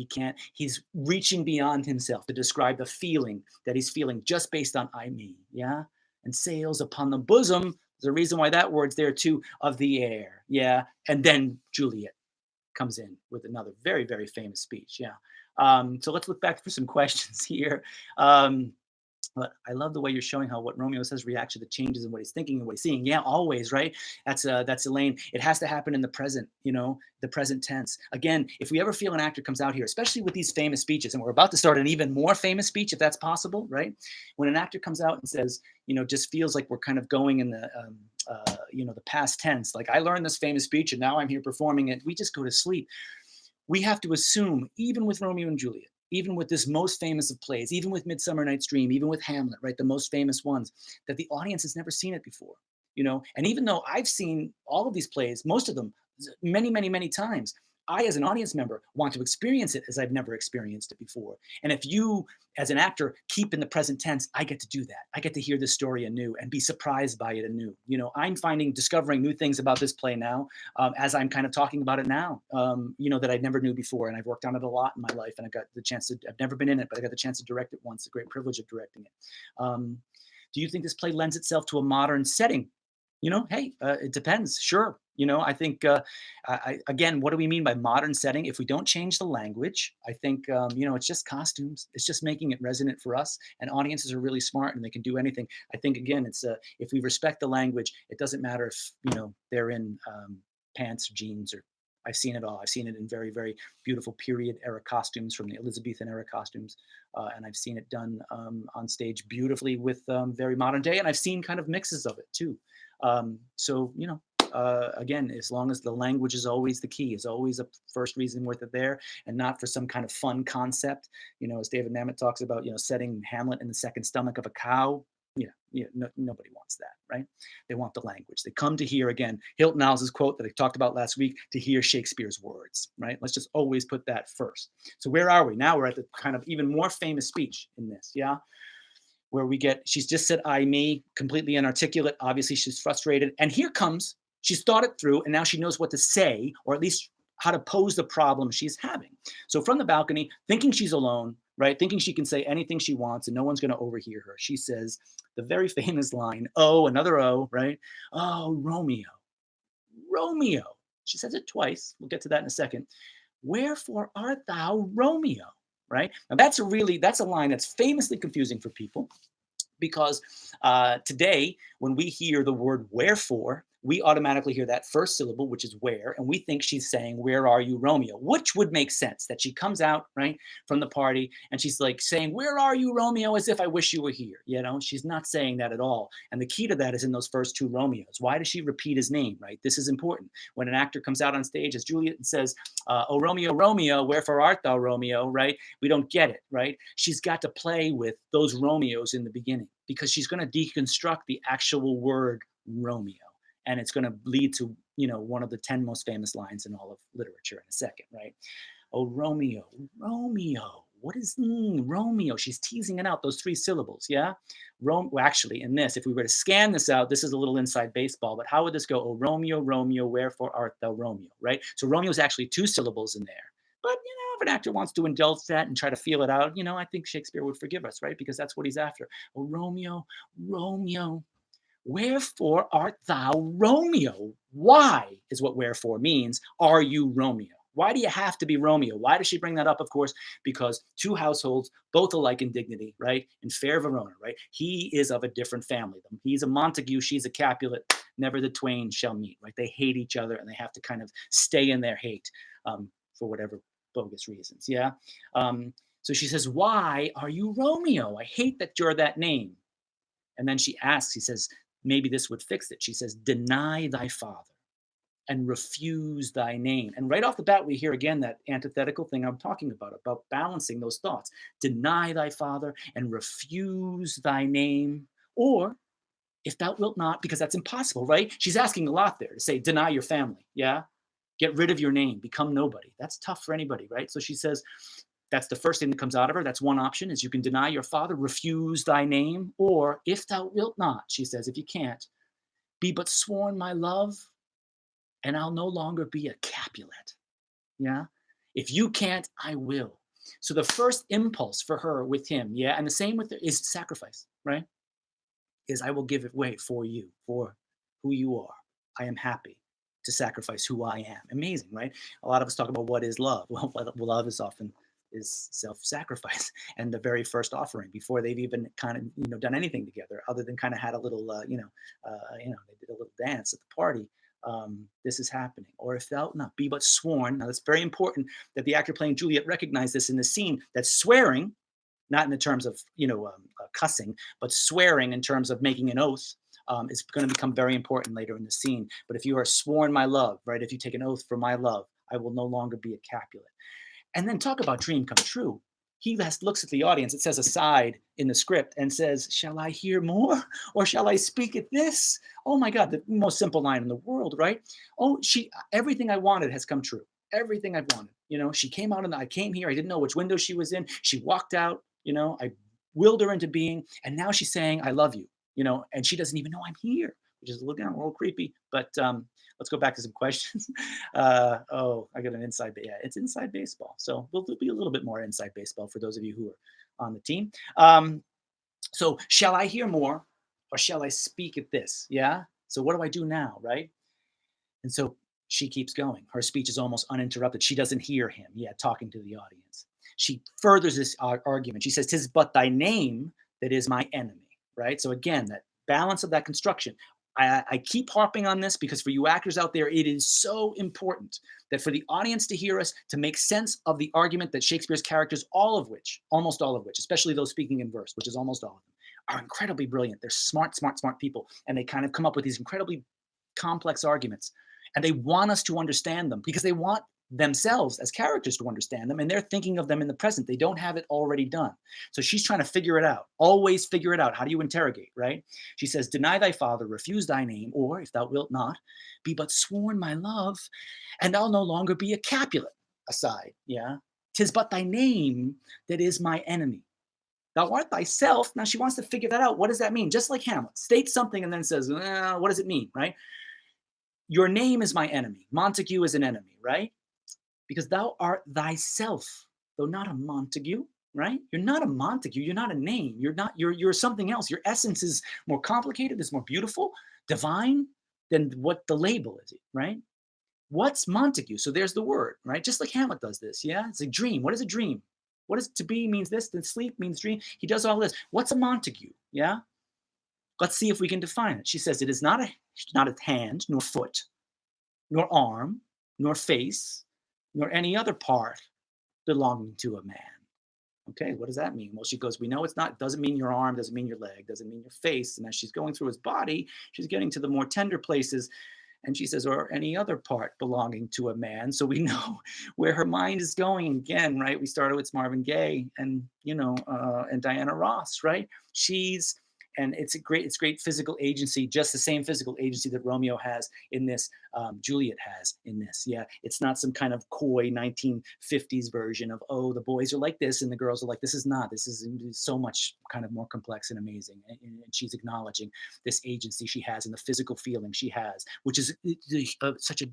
he's reaching beyond himself to describe the feeling that he's feeling just based on I me, yeah? And sails upon the bosom, there's a reason why that word's there too, of the air, yeah? And then Juliet comes in with another very, very famous speech, yeah? So let's look back for some questions here. But I love the way you're showing how what Romeo says reacts to the changes in what he's thinking and what he's seeing. Yeah, always, right? That's Elaine. It has to happen in the present, the present tense. Again, if we ever feel an actor comes out here, especially with these famous speeches, and we're about to start an even more famous speech, if that's possible, right? When an actor comes out and says, just feels like we're kind of going in the the past tense, like I learned this famous speech and now I'm here performing it, we just go to sleep. We have to assume, even with Romeo and Juliet, even with this most famous of plays, even with Midsummer Night's Dream, even with Hamlet, right, the most famous ones, that the audience has never seen it before, And even though I've seen all of these plays, most of them, many, many, many times, I, as an audience member, want to experience it as I've never experienced it before. And if you, as an actor, keep in the present tense, I get to do that. I get to hear this story anew and be surprised by it anew. I'm discovering new things about this play now, as I'm kind of talking about it now, that I never knew before. And I've worked on it a lot in my life, and I've never been in it, but I got the chance to direct it once, the great privilege of directing it. Do you think this play lends itself to a modern setting? Hey, it depends. Sure. I think, again, what do we mean by modern setting? If we don't change the language, I think, it's just costumes. It's just making it resonant for us. And audiences are really smart and they can do anything. I think, again, it's if we respect the language, it doesn't matter if, they're in pants or jeans, or I've seen it all. I've seen it in very, very beautiful period era costumes, from the Elizabethan era costumes. And I've seen it done on stage beautifully with very modern day. And I've seen kind of mixes of it too. Again, as long as the language is always the key, is always a first reason worth it there, and not for some kind of fun concept, as David Mamet talks about, setting Hamlet in the second stomach of a cow. Nobody wants that, right? They want the language. They come to hear, again, Hilton House's quote that I talked about last week, to hear Shakespeare's words, right? Let's just always put that first. So where are we? Now we're at the kind of even more famous speech in this, yeah? Where she's just said, I, me, completely inarticulate. Obviously, she's frustrated. And here comes, she's thought it through, and now she knows what to say, or at least how to pose the problem she's having. So from the balcony, thinking she's alone, right? Thinking she can say anything she wants and no one's going to overhear her, she says the very famous line, oh, another O, right? Oh, Romeo, Romeo. She says it twice. We'll get to that in a second. Wherefore art thou Romeo? Right? Now that's a line that's famously confusing for people, because today, when we hear the word wherefore, we automatically hear that first syllable, which is where, and we think she's saying, "Where are you, Romeo?" Which would make sense that she comes out, right, from the party and she's like saying, "Where are you, Romeo?" as if I wish you were here. She's not saying that at all. And the key to that is in those first two Romeos. Why does she repeat his name, right? This is important. When an actor comes out on stage as Juliet and says, "Oh, Romeo, Romeo, wherefore art thou, Romeo?" Right? We don't get it, right? She's got to play with those Romeos in the beginning because she's going to deconstruct the actual word Romeo, and it's going to lead to one of the 10 most famous lines in all of literature in a second, right? Oh, Romeo, Romeo, what is Romeo? She's teasing it out, those three syllables, yeah? Well, actually, in this, if we were to scan this out, this is a little inside baseball, but how would this go? Oh, Romeo, Romeo, wherefore art thou, Romeo, right? So Romeo is actually two syllables in there. But, if an actor wants to indulge that and try to feel it out, I think Shakespeare would forgive us, right? Because that's what he's after. Oh, Romeo, Romeo, wherefore art thou Romeo? Why is what wherefore means. Are you Romeo? Why do you have to be Romeo? Why does she bring that up? Of course, because two households, both alike in dignity, right? In fair Verona, right? He is of a different family. He's a Montague, she's a Capulet. Never the twain shall meet, right? They hate each other and they have to kind of stay in their hate for whatever bogus reasons. Yeah. So she says, "Why are you Romeo? I hate that you're that name." And then she asks, he says, maybe this would fix it. She says, "Deny thy father and refuse thy name." And right off the bat, we hear again that antithetical thing I'm talking about balancing those thoughts. Deny thy father and refuse thy name, or if thou wilt not, because that's impossible, right? She's asking a lot there to say, deny your family. Yeah. Get rid of your name, become nobody. That's tough for anybody, right? So she says, that's the first thing that comes out of her. That's one option is you can deny your father, refuse thy name, or if thou wilt not, she says, if you can't, be but sworn my love, and I'll no longer be a Capulet. Yeah. If you can't, I will. So the first impulse for her with him, yeah, and the same with is sacrifice, right? Is I will give it way for you, for who you are. I am happy to sacrifice who I am. Amazing, right? A lot of us talk about what is love. Well, love is often is self-sacrifice and the very first offering before they've even kind of done anything together, other than kind of had a little they did a little dance at the party. This is happening. Or if thou not be but sworn. Now that's very important that the actor playing Juliet recognize this in the scene. That swearing, not in the terms of cussing, but swearing in terms of making an oath, is going to become very important later in the scene. But if you are sworn my love, right? If you take an oath for my love, I will no longer be a Capulet. And then talk about dream come true. He looks at the audience. It says aside in the script and says, "Shall I hear more, or shall I speak at this?" Oh my God, the most simple line in the world, right? Oh, everything I wanted has come true. Everything I've wanted. She came out and I came here. I didn't know which window she was in. She walked out. I willed her into being, and now she's saying, "I love you." And she doesn't even know I'm here, which is looking a little creepy. But let's go back to some questions. I got an inside. Yeah, it's inside baseball. So we'll be a little bit more inside baseball for those of you who are on the team. So shall I hear more, or shall I speak at this? Yeah. So what do I do now, right? And so she keeps going. Her speech is almost uninterrupted. She doesn't hear him yet talking to the audience. She furthers this argument. She says, "'Tis but thy name that is my enemy," right? So again, that balance of that construction. I keep harping on this because for you actors out there, it is so important that for the audience to hear us, to make sense of the argument that Shakespeare's characters, almost all of which, especially those speaking in verse, which is almost all of them, are incredibly brilliant. They're smart, smart, smart people. And they kind of come up with these incredibly complex arguments. And they want us to understand them because they want themselves as characters to understand them, and they're thinking of them in the present. They don't have it already done. So she's trying to figure it out. Always figure it out. How do you interrogate, right? She says, "Deny thy father, refuse thy name, or if thou wilt not, be but sworn my love, and I'll no longer be a Capulet." Aside, yeah. "'Tis but thy name that is my enemy. Thou art thyself." Now she wants to figure that out. What does that mean? Just like Hamlet states something and then says, what does it mean, right? Your name is my enemy. Montague is an enemy, right? Because thou art thyself, though not a Montague, right? You're not a Montague. You're not a name. You're something else. Your essence is more complicated, is more beautiful, divine than what the label is, right? What's Montague? So there's the word, right? Just like Hamlet does this, yeah? It's a dream. What is a dream? What is to be means this, then sleep means dream. He does all this. What's a Montague? Yeah? Let's see if we can define it. She says, it is not a hand, nor foot, nor arm, nor face, nor any other part belonging to a man. Okay, what does that mean? Well, she goes, we know it's not, doesn't mean your arm, doesn't mean your leg, doesn't mean your face. And as she's going through his body, she's getting to the more tender places. And she says, or any other part belonging to a man. So we know where her mind is going again, right? We started with Marvin Gaye and, and Diana Ross, right? And it's great physical agency, just the same physical agency that Romeo has in this, Juliet has in this. Yeah, it's not some kind of coy 1950s version of, oh, the boys are like this and the girls are like, this is not. This is so much kind of more complex and amazing. And she's acknowledging this agency she has and the physical feeling she has, which is such a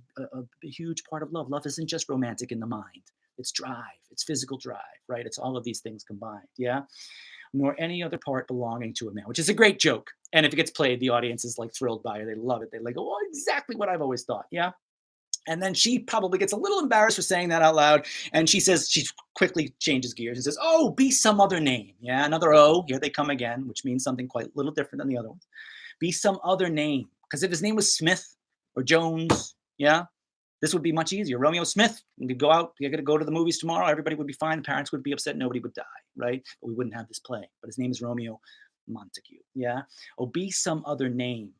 huge part of love. Love isn't just romantic in the mind. It's drive, it's physical drive, right? It's all of these things combined. Yeah. Nor any other part belonging to a man, which is a great joke. And if it gets played, the audience is like thrilled by it. They love it. They like, oh, exactly what I've always thought. Yeah. And then she probably gets a little embarrassed for saying that out loud. And she says, she quickly changes gears and says, oh, be some other name. Yeah. Another O. Here they come again, which means something quite a little different than the other ones. Be some other name. Because if his name was Smith or Jones, yeah, this would be much easier. Romeo Smith, we'd go out, you're going to go to the movies tomorrow, everybody would be fine, the parents would be upset, nobody would die, right? But we wouldn't have this play. But his name is Romeo Montague, yeah? Oh, be some other name.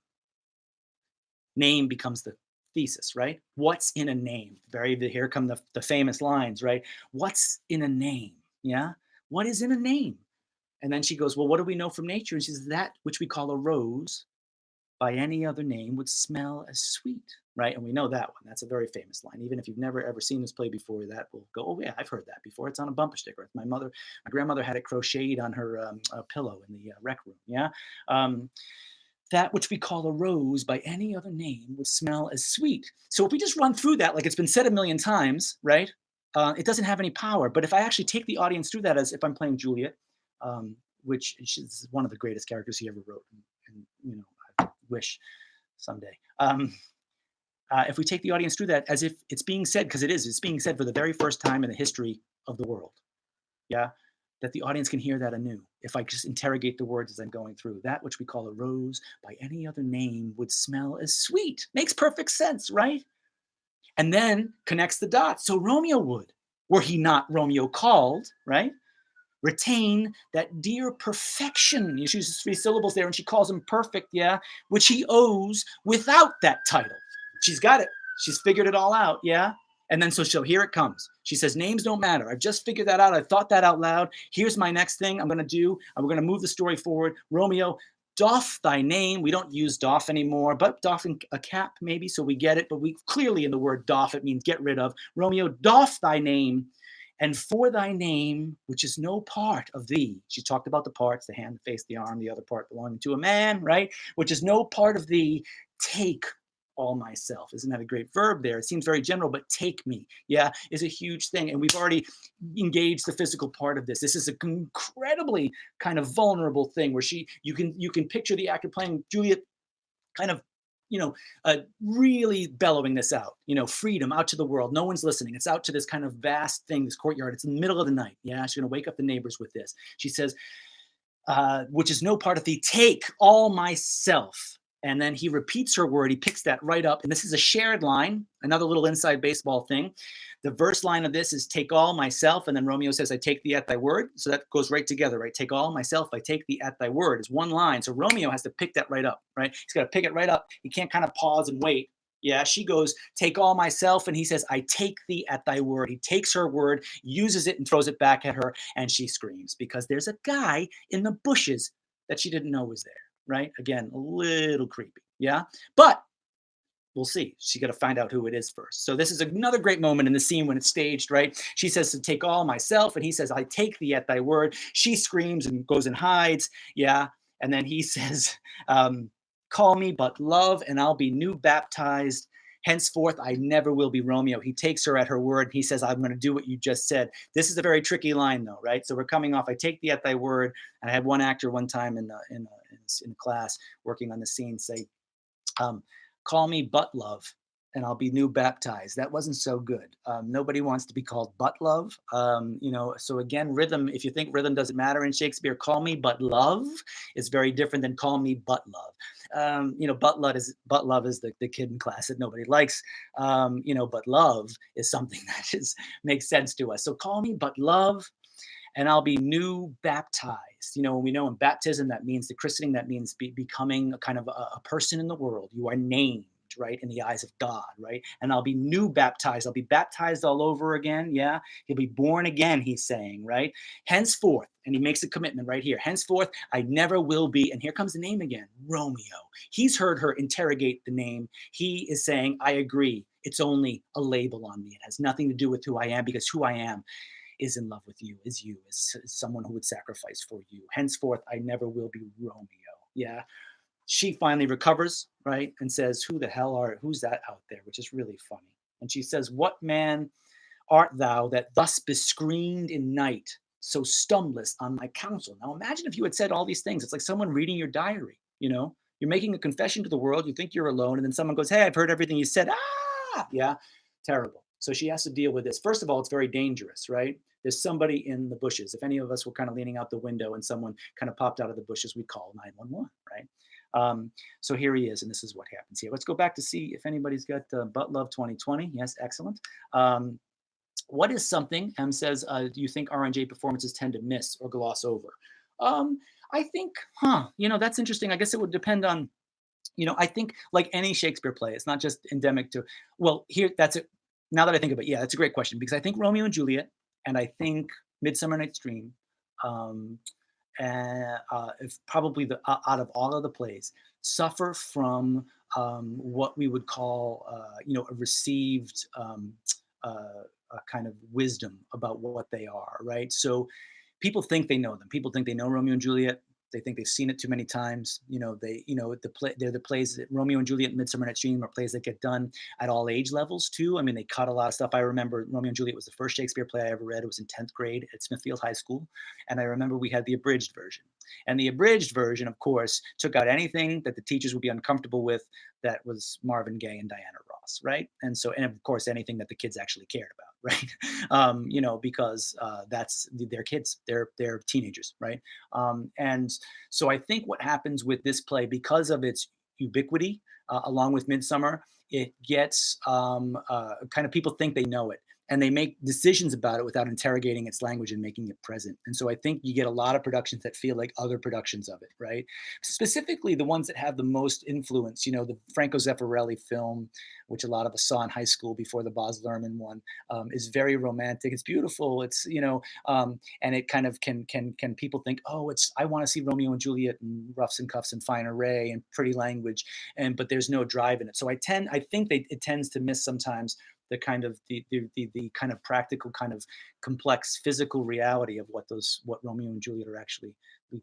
Name becomes the thesis, right? What's in a name? Here come the famous lines, right? What's in a name, yeah? What is in a name? And then she goes, well, what do we know from nature? And she says, that which we call a rose by any other name would smell as sweet, right? And we know that one. That's a very famous line. Even if you've never ever seen this play before, that will go, oh yeah, I've heard that before. It's on a bumper sticker. My grandmother had it crocheted on her pillow in the rec room. Yeah. That which we call a rose by any other name would smell as sweet. So if we just run through that, like it's been said a million times, right? It doesn't have any power. But if I actually take the audience through that as if I'm playing Juliet, which is one of the greatest characters he ever wrote, and I wish someday. If we take the audience through that as if it's being said, because it's being said for the very first time in the history of the world, yeah, that the audience can hear that anew. If I just interrogate the words as I'm going through, that which we call a rose by any other name would smell as sweet. Makes perfect sense, right? And then connects the dots. So Romeo would, were he not Romeo called, right? Retain that dear perfection. She uses 3 syllables there and she calls him perfect, yeah, which he owes without that title. She's got it. She's figured it all out, yeah? And then so here it comes. She says, names don't matter. I've just figured that out. I've thought that out loud. Here's my next thing I'm going to do. And we're going to move the story forward. Romeo, doff thy name. We don't use doff anymore, but doffing a cap maybe, so we get it. But we clearly in the word doff, it means get rid of. Romeo, doff thy name. And for thy name, which is no part of thee. She talked about the parts, the hand, the face, the arm, the other part belonging to a man, right? Which is no part of thee, take all myself. Isn't that a great verb there? It seems very general, but take me, yeah, is a huge thing. And we've already engaged the physical part of this. This is an incredibly kind of vulnerable thing where you can picture the actor playing Juliet kind of really bellowing this out, freedom out to the world. No one's listening. It's out to this kind of vast thing, this courtyard. It's in the middle of the night. Yeah, she's going to wake up the neighbors with this. She says, which is no part of thee, take all myself. And then he repeats her word. He picks that right up. And this is a shared line, another little inside baseball thing. The verse line of this is take all myself. And then Romeo says, I take thee at thy word. So that goes right together, right? Take all myself, I take thee at thy word. It's one line. So Romeo has to pick that right up, right? He's got to pick it right up. He can't kind of pause and wait. Yeah, she goes, take all myself. And he says, I take thee at thy word. He takes her word, uses it and throws it back at her. And she screams because there's a guy in the bushes that she didn't know was there, right? Again, a little creepy. Yeah, but we'll see. She got to find out who it is first. So this is another great moment in the scene when it's staged, right? She says to take all myself. And he says, I take thee at thy word. She screams and goes and hides. Yeah. And then he says, call me but love and I'll be new baptized. Henceforth, I never will be Romeo. He takes her at her word. And he says, I'm going to do what you just said. This is a very tricky line though, right? So we're coming off, I take thee at thy word. And I had one actor one time in class working on the scene say, call me but love. and I'll be new baptized. That wasn't so good. Nobody wants to be called but love. So again, rhythm, if you think rhythm doesn't matter in Shakespeare, call me but love is very different than call me but love. But love is the kid in class that nobody likes. But love is something that is makes sense to us. So call me but love, and I'll be new baptized. When we know in baptism, that means the christening, that means becoming a kind of a person in the world. You are named, right, in the eyes of God, right? And I'll be new baptized. I'll be baptized all over again. Yeah. He'll be born again, he's saying, right? Henceforth, and he makes a commitment right here. Henceforth, I never will be. And here comes the name again, Romeo. He's heard her interrogate the name. He is saying, I agree. It's only a label on me. It has nothing to do with who I am, because who I am is in love with you, is someone who would sacrifice for you. Henceforth, I never will be Romeo. Yeah. She finally recovers, right? And says, who's that out there? Which is really funny. And she says, what man art thou that thus bescreened in night, so stumblest on my counsel? Now imagine if you had said all these things. It's like someone reading your diary. You're making a confession to the world, you think you're alone, and then someone goes, hey, I've heard everything you said. Yeah, terrible. So she has to deal with this. First of all, it's very dangerous, right? There's somebody in the bushes. If any of us were kind of leaning out the window and someone kind of popped out of the bushes, we'd call 911, right? So here he is, and this is what happens here. Let's go back to see if anybody's got Butt Love 2020. Yes, excellent. What is something, M says, do you think RNJ performances tend to miss or gloss over? I think, that's interesting. I guess it would depend on, I think like any Shakespeare play, it's not just endemic to, well, here, that's it. Now that I think of it, yeah, that's a great question, because I think Romeo and Juliet, and I think Midsummer Night's Dream, um, if probably out of all of the plays, suffer from what we would call, a received a kind of wisdom about what they are, right? So people think they know them. People think they know Romeo and Juliet. They think they've seen it too many times. They're the plays that Romeo and Juliet and Midsummer Night's Dream are plays that get done at all age levels too. I mean, they cut a lot of stuff. I remember Romeo and Juliet was the first Shakespeare play I ever read. It was in 10th grade at Smithfield High School. And I remember we had the abridged version. And the abridged version, of course, took out anything that the teachers would be uncomfortable with that was Marvin Gaye and Diana Ross, right? And of course, anything that the kids actually cared about, right? Because that's their kids, they're teenagers, right? And so I think what happens with this play, because of its ubiquity, along with Midsummer, it gets kind of, people think they know it, and they make decisions about it without interrogating its language and making it present. And so I think you get a lot of productions that feel like other productions of it, right? Specifically the ones that have the most influence, the Franco Zeffirelli film, which a lot of us saw in high school before the Baz Luhrmann one, is very romantic. It's beautiful. And it kind of can people think, oh, I want to see Romeo and Juliet and Ruffs and Cuffs and Fine Array and pretty language, but there's no drive in it. So I think it tends to miss sometimes the kind of the kind of practical, kind of complex physical reality of what Romeo and Juliet are actually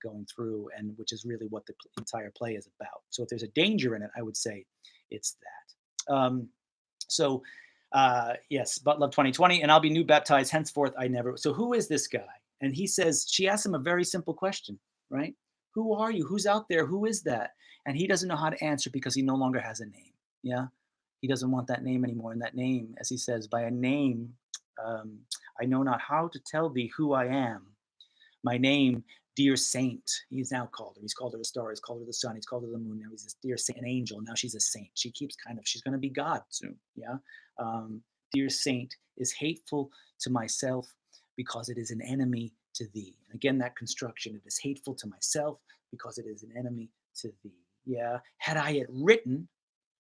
going through, and which is really what the entire play is about. So if there's a danger in it, I would say it's that. Yes, But Love 2020, and I'll be new baptized henceforth. I never. So who is this guy? And he says, she asks him a very simple question, right? Who are you? Who's out there? Who is that? And he doesn't know how to answer because he no longer has a name. Yeah. He doesn't want that name anymore. And that name, as he says, by a name, I know not how to tell thee who I am. My name, dear saint. He's now called her. He's called her the star. He's called her the sun. He's called her the moon. Now he's this dear saint, an angel. Now she's a saint. She keeps she's going to be God soon. Yeah. Dear saint is hateful to myself because it is an enemy to thee. And again, that construction, it is hateful to myself because it is an enemy to thee. Yeah. Had I it written,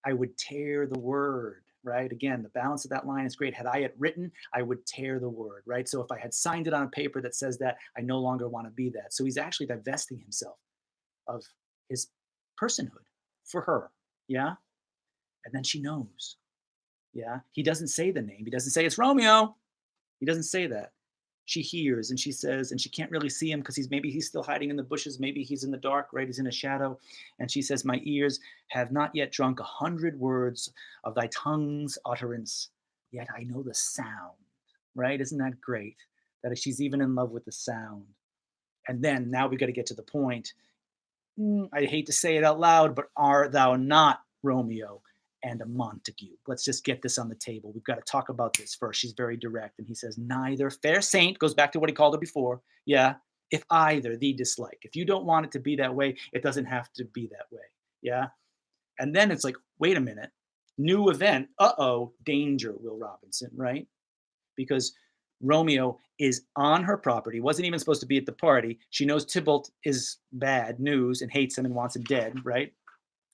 I would tear the word, right? Again, the balance of that line is great. Had I it written, I would tear the word, right? So if I had signed it on a paper that says that, I no longer want to be that. So he's actually divesting himself of his personhood for her. Yeah. And then she knows. Yeah. He doesn't say the name. He doesn't say it's Romeo. He doesn't say that. She hears and she says, and she can't really see him because maybe he's still hiding in the bushes. Maybe he's in the dark, right? He's in a shadow. And she says, my ears have not yet drunk 100 words of thy tongue's utterance, yet I know the sound, right? Isn't that great? That she's even in love with the sound. And then now we got to get to the point. I hate to say it out loud, but art thou not Romeo? and a Montague. Let's just get this on the table. We've got to talk about this first. She's very direct. And he says, neither, fair saint, goes back to what he called her before. Yeah. If either thee dislike. If you don't want it to be that way, it doesn't have to be that way. Yeah. And then it's like, wait a minute, new event. Uh-oh, danger, Will Robinson, right? Because Romeo is on her property, wasn't even supposed to be at the party. She knows Tybalt is bad news and hates him and wants him dead, right?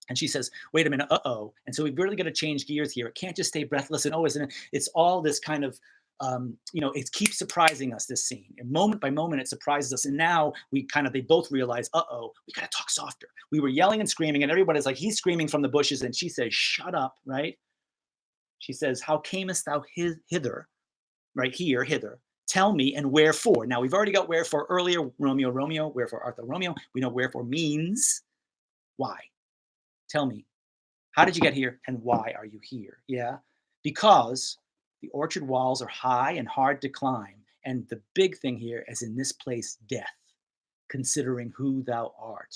And she says, wait a minute, uh-oh. And so we've really got to change gears here. It can't just stay breathless and always, and it's all this kind of, it keeps surprising us, this scene. And moment by moment, it surprises us. And now they both realize, uh-oh, we got to talk softer. We were yelling and screaming and everybody's like, he's screaming from the bushes. And she says, shut up, right? She says, how camest thou hither, right here, hither? Tell me, and wherefore. Now, we've already got wherefore earlier, Romeo, Romeo, wherefore art thou Romeo. We know wherefore means why. Tell me, how did you get here and why are you here? Yeah, because the orchard walls are high and hard to climb. And the big thing here is in this place, death, considering who thou art.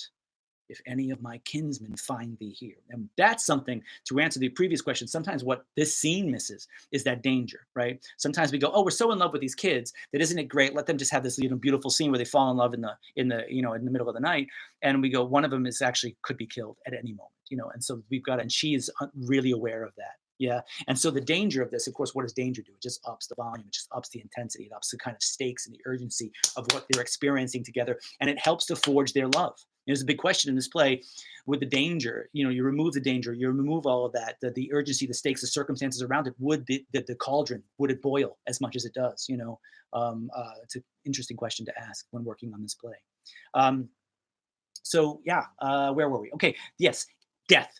If any of my kinsmen find thee here. And that's something, to answer the previous question, sometimes what this scene misses is that danger, right? Sometimes we go, oh, we're so in love with these kids that isn't it great? Let them just have this beautiful scene where they fall in love in the middle of the night. And we go, one of them is actually could be killed at any moment, and so and she is really aware of that. Yeah. And so the danger of this, of course, what does danger do? It just ups the volume, it just ups the intensity, it ups the kind of stakes and the urgency of what they're experiencing together. And it helps to forge their love. There's a big question in this play with the danger. You remove the danger, you remove all of that, the urgency, the stakes, the circumstances around it. Would the cauldron, would it boil as much as it does? It's an interesting question to ask when working on this play. Where were we? Okay, yes, death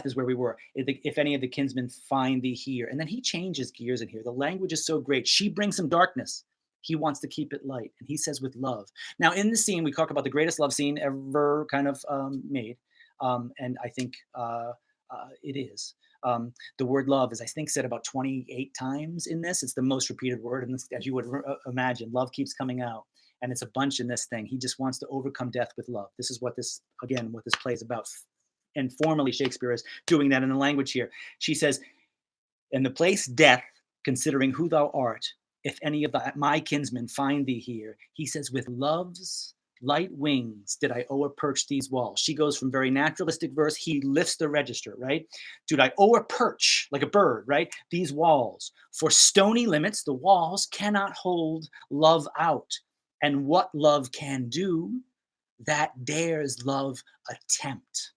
is where we were. If any of the kinsmen find thee here. And then he changes gears in here. The language is so great. She brings some darkness. He wants to keep it light. And he says with love. Now, in the scene, we talk about the greatest love scene ever kind of made. And I think it is. The word love is, I think, said about 28 times in this. It's the most repeated word in this, as you would imagine. Love keeps coming out. And it's a bunch in this thing. He just wants to overcome death with love. This is what this play is about. And formally, Shakespeare is doing that in the language here. She says, in the place death, considering who thou art, if any of my kinsmen find thee here, he says, with love's light wings did I o'erperch these walls. She goes from very naturalistic verse, he lifts the register, right? Did I o'erperch, like a bird, right? These walls. For stony limits, the walls cannot hold love out. And what love can do, that dares love attempt.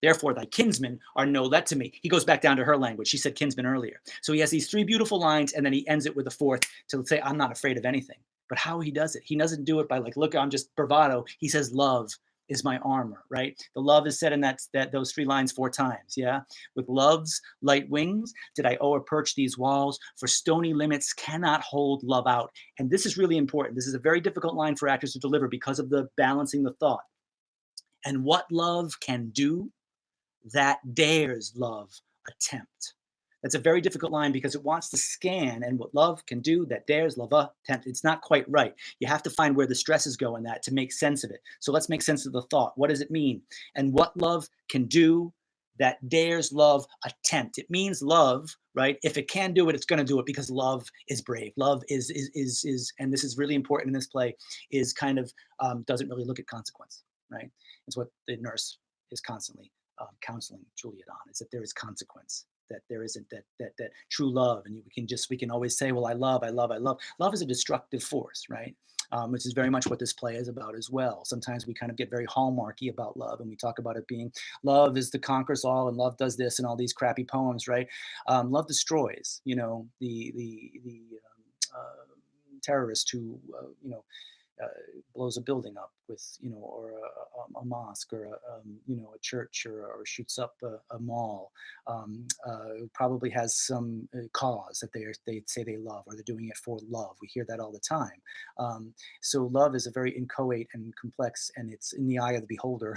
Therefore, thy kinsmen are no let to me. He goes back down to her language. She said kinsmen earlier. So he has these three beautiful lines, and then he ends it with a fourth to say, I'm not afraid of anything. But how he does it, he doesn't do it by like, look, I'm just bravado. He says, love is my armor, right? The love is said in those three lines 4 times, yeah? With love's light wings did I o'erperch these walls, for stony limits cannot hold love out. And this is really important. This is a very difficult line for actors to deliver because of the balancing the thought. And what love can do, that dares love attempt. That's a very difficult line because it wants to scan, and what love can do, that dares love attempt. It's not quite right. You have to find where the stresses go in that to make sense of it. So let's make sense of the thought. What does it mean? And what love can do, that dares love attempt. It means love, right? If it can do it, it's going to do it because love is brave. Love is, and this is really important in this play, is kind of doesn't really look at consequence, right? It's what the nurse is constantly counseling Juliet on, is that there is consequence, that there isn't that true love. And we can always say, well, I love. Love is a destructive force, right? Which is very much what this play is about as well. Sometimes we kind of get very hallmarky about love, and we talk about it being love is the conquers all, and love does this, and all these crappy poems, right? Love destroys. The terrorist who blows a building up with, or a mosque, or a church, or shoots up a mall, probably has some cause that they say they love, or they're doing it for love. We hear that all the time. So love is a very inchoate and complex, and it's in the eye of the beholder,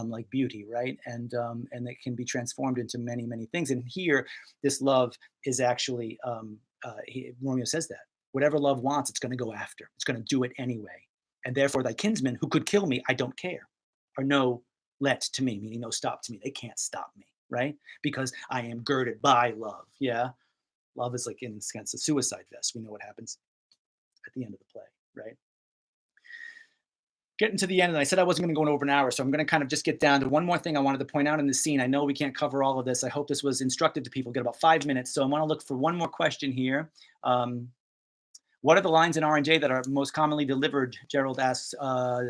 like beauty, right? And it can be transformed into many, many things. And here, this love is actually, Romeo says that. Whatever love wants, it's going to go after. It's going to do it anyway. And therefore, thy kinsmen who could kill me, I don't care, are no let to me, meaning no stop to me. They can't stop me. right? Because I am girded by love. Yeah. Love is like in a sense a suicide vest. We know what happens at the end of the play, right? Getting to the end, and I said I wasn't going to go over an hour, so I'm going to kind of just get down to one more thing I wanted to point out in the scene. I know we can't cover all of this. I hope this was instructive to people. Get about 5 minutes, so I want to look for one more question here. Um, what are the lines in R&J that are most commonly delivered? Gerald asks,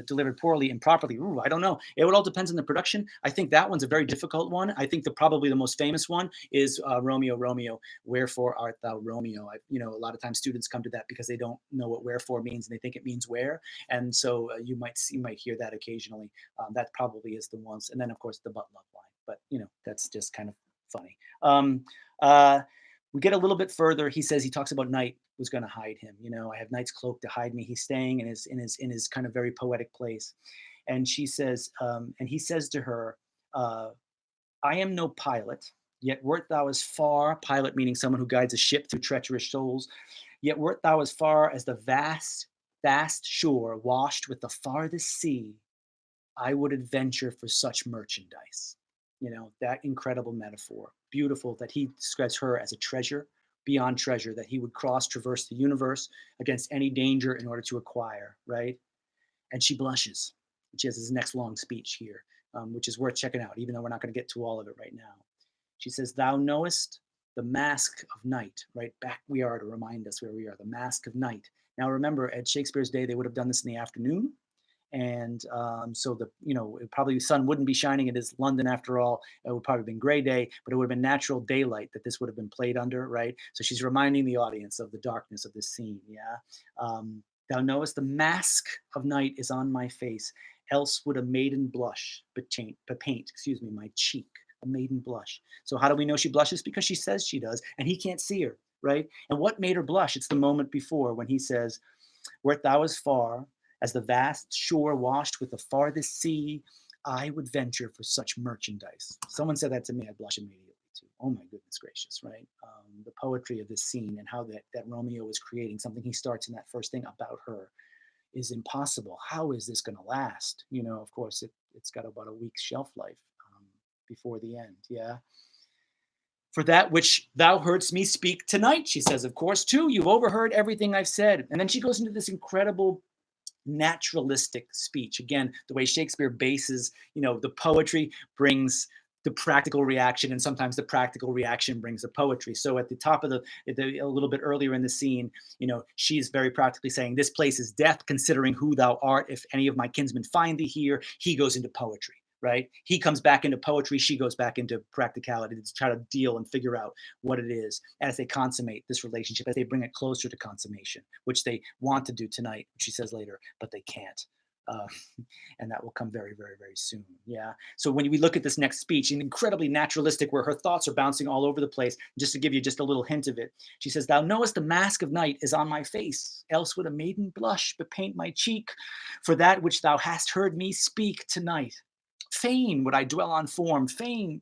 delivered poorly, improperly. Ooh, I don't know. It all depends on the production. I think that one's a very difficult one. I think probably the most famous one is Romeo, Romeo, wherefore art thou Romeo? A lot of times students come to that because they don't know what wherefore means and they think it means where. And so you might hear that occasionally. That probably is the ones. And then of course the but love line. But that's just kind of funny. Uh, we get a little bit further. He says he talks about night was going to hide him. I have night's cloak to hide me. He's staying in his kind of very poetic place, and she says, and he says to her, uh, "I am no pilot, yet wert thou as far pilot meaning someone who guides a ship through treacherous shoals. Yet wert thou as far as the vast shore washed with the farthest sea. I would adventure for such merchandise." That incredible metaphor. Beautiful that he describes her as a treasure beyond treasure, that he would traverse the universe against any danger in order to acquire, right? And she blushes. She has this next long speech here, which is worth checking out, even though we're not going to get to all of it right now. She says, "Thou knowest the mask of night," right? Back we are to remind us where we are, the mask of night. Now remember, at Shakespeare's day, they would have done this in the afternoon, and so probably the sun wouldn't be shining. It is London after all. It would probably have been gray day, but it would have been natural daylight that this would have been played under, right? So she's reminding the audience of the darkness of this scene. Yeah. Thou knowest the mask of night is on my face, else would a maiden blush paint, excuse me, my cheek. A maiden blush. So how do we know she blushes? Because she says she does, and he can't see her, right? And what made her blush? It's the moment before when he says, "Wert thou as far as the vast shore washed with the farthest sea, I would venture for such merchandise." Someone said that to me, I blush immediately too. Oh my goodness gracious, right? The poetry of this scene and how that Romeo is creating something he starts in that first thing about her is impossible. How is this going to last? Of course, it's got about a week's shelf life before the end. Yeah. "For that which thou heardst me speak tonight," she says, "of course, too, you've overheard everything I've said." And then she goes into this incredible naturalistic speech. Again, the way Shakespeare bases, the poetry brings the practical reaction, and sometimes the practical reaction brings the poetry. So at the top of a little bit earlier in the scene, she's very practically saying, "This place is death, considering who thou art. If any of my kinsmen find thee here," he goes into poetry. Right? He comes back into poetry. She goes back into practicality to try to deal and figure out what it is as they consummate this relationship, as they bring it closer to consummation, which they want to do tonight, she says later, but they can't. Uh, and that will come very, very, very soon. Yeah. So when we look at this next speech, incredibly naturalistic, where her thoughts are bouncing all over the place, just to give you just a little hint of it, she says, "Thou knowest the mask of night is on my face, else would a maiden blush bepaint my cheek, for that which thou hast heard me speak tonight. Fain would I dwell on form, fain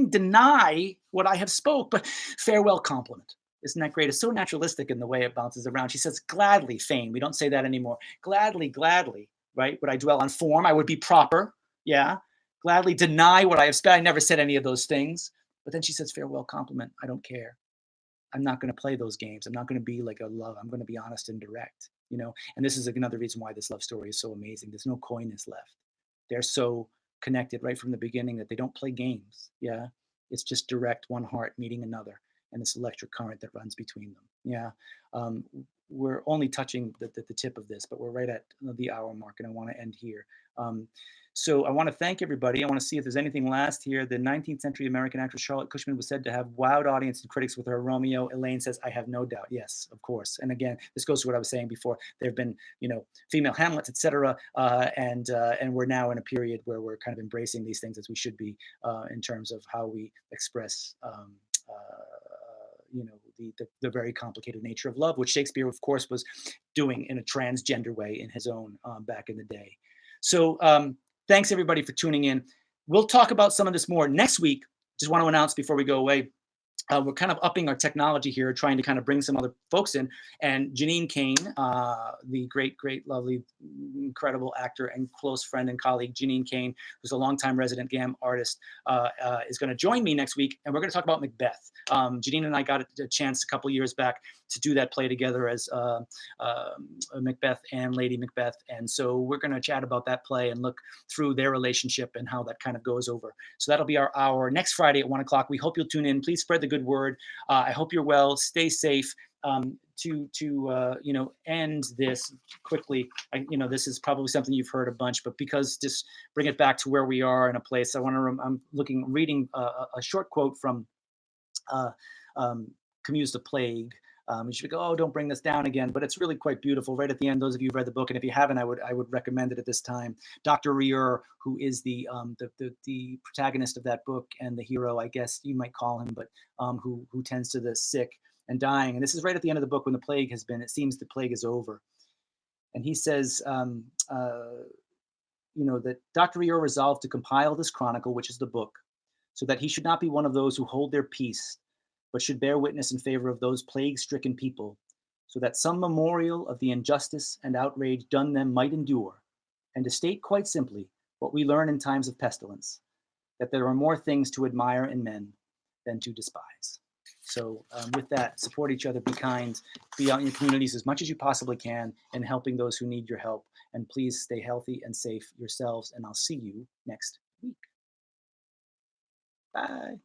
deny what I have spoke, but farewell compliment." Isn't that great? It's so naturalistic in the way it bounces around. She says, "Gladly, fain." We don't say that anymore. Gladly, right? Would I dwell on form? I would be proper. Yeah. Gladly deny what I have said. I never said any of those things. But then she says, "Farewell compliment. I don't care. I'm not going to play those games. I'm not going to be like a love. I'm going to be honest and direct, And this is another reason why this love story is so amazing. There's no coyness left. They're so connected right from the beginning that they don't play games. Yeah. It's just direct, one heart meeting another, and this electric current that runs between them. Yeah. Um, we're only touching the tip of this, but we're right at the hour mark, and I want to end here. Um, so I want to thank everybody. I want to see if there's anything last here. The 19th century American actress Charlotte Cushman was said to have wowed audience and critics with her Romeo. Elaine says, "I have no doubt." Yes, of course. And again, this goes to what I was saying before. There have been, female Hamlets, etc., and we're now in a period where we're kind of embracing these things as we should be in terms of how we express. The very complicated nature of love, which Shakespeare, of course, was doing in a transgender way in his own back in the day. So thanks everybody for tuning in. We'll talk about some of this more next week. Just want to announce before we go away, we're kind of upping our technology here, trying to kind of bring some other folks in. And Janine Kane, the great, great, lovely, incredible actor and close friend and colleague, Janine Kane, who's a longtime resident GAM artist, is going to join me next week. And we're going to talk about Macbeth. Janine and I got a chance a couple years back to do that play together as Macbeth and Lady Macbeth. And so we're going to chat about that play and look through their relationship and how that kind of goes over. So that'll be our hour next Friday at 1 o'clock. We hope you'll tune in. Please spread the good word. I hope you're well. Stay safe. To end this quickly, this is probably something you've heard a bunch, but because just bring it back to where we are in a place. I'm reading a short quote from Camus' The Plague. You should go, oh, don't bring this down again, but it's really quite beautiful. Right at the end, those of you who've read the book, and if you haven't, I would recommend it at this time. Dr. Rieur, who is the protagonist of that book and the hero, I guess you might call him, but who tends to the sick and dying. And this is right at the end of the book when the plague has been. It seems the plague is over, and he says, that Dr. Rieur resolved to compile this chronicle, which is the book, so that he should not be one of those who hold their peace, but should bear witness in favor of those plague-stricken people, so that some memorial of the injustice and outrage done them might endure, and to state quite simply what we learn in times of pestilence, that there are more things to admire in men than to despise. So with that, support each other, be kind, be out in your communities as much as you possibly can, and helping those who need your help. And please stay healthy and safe yourselves, and I'll see you next week. Bye.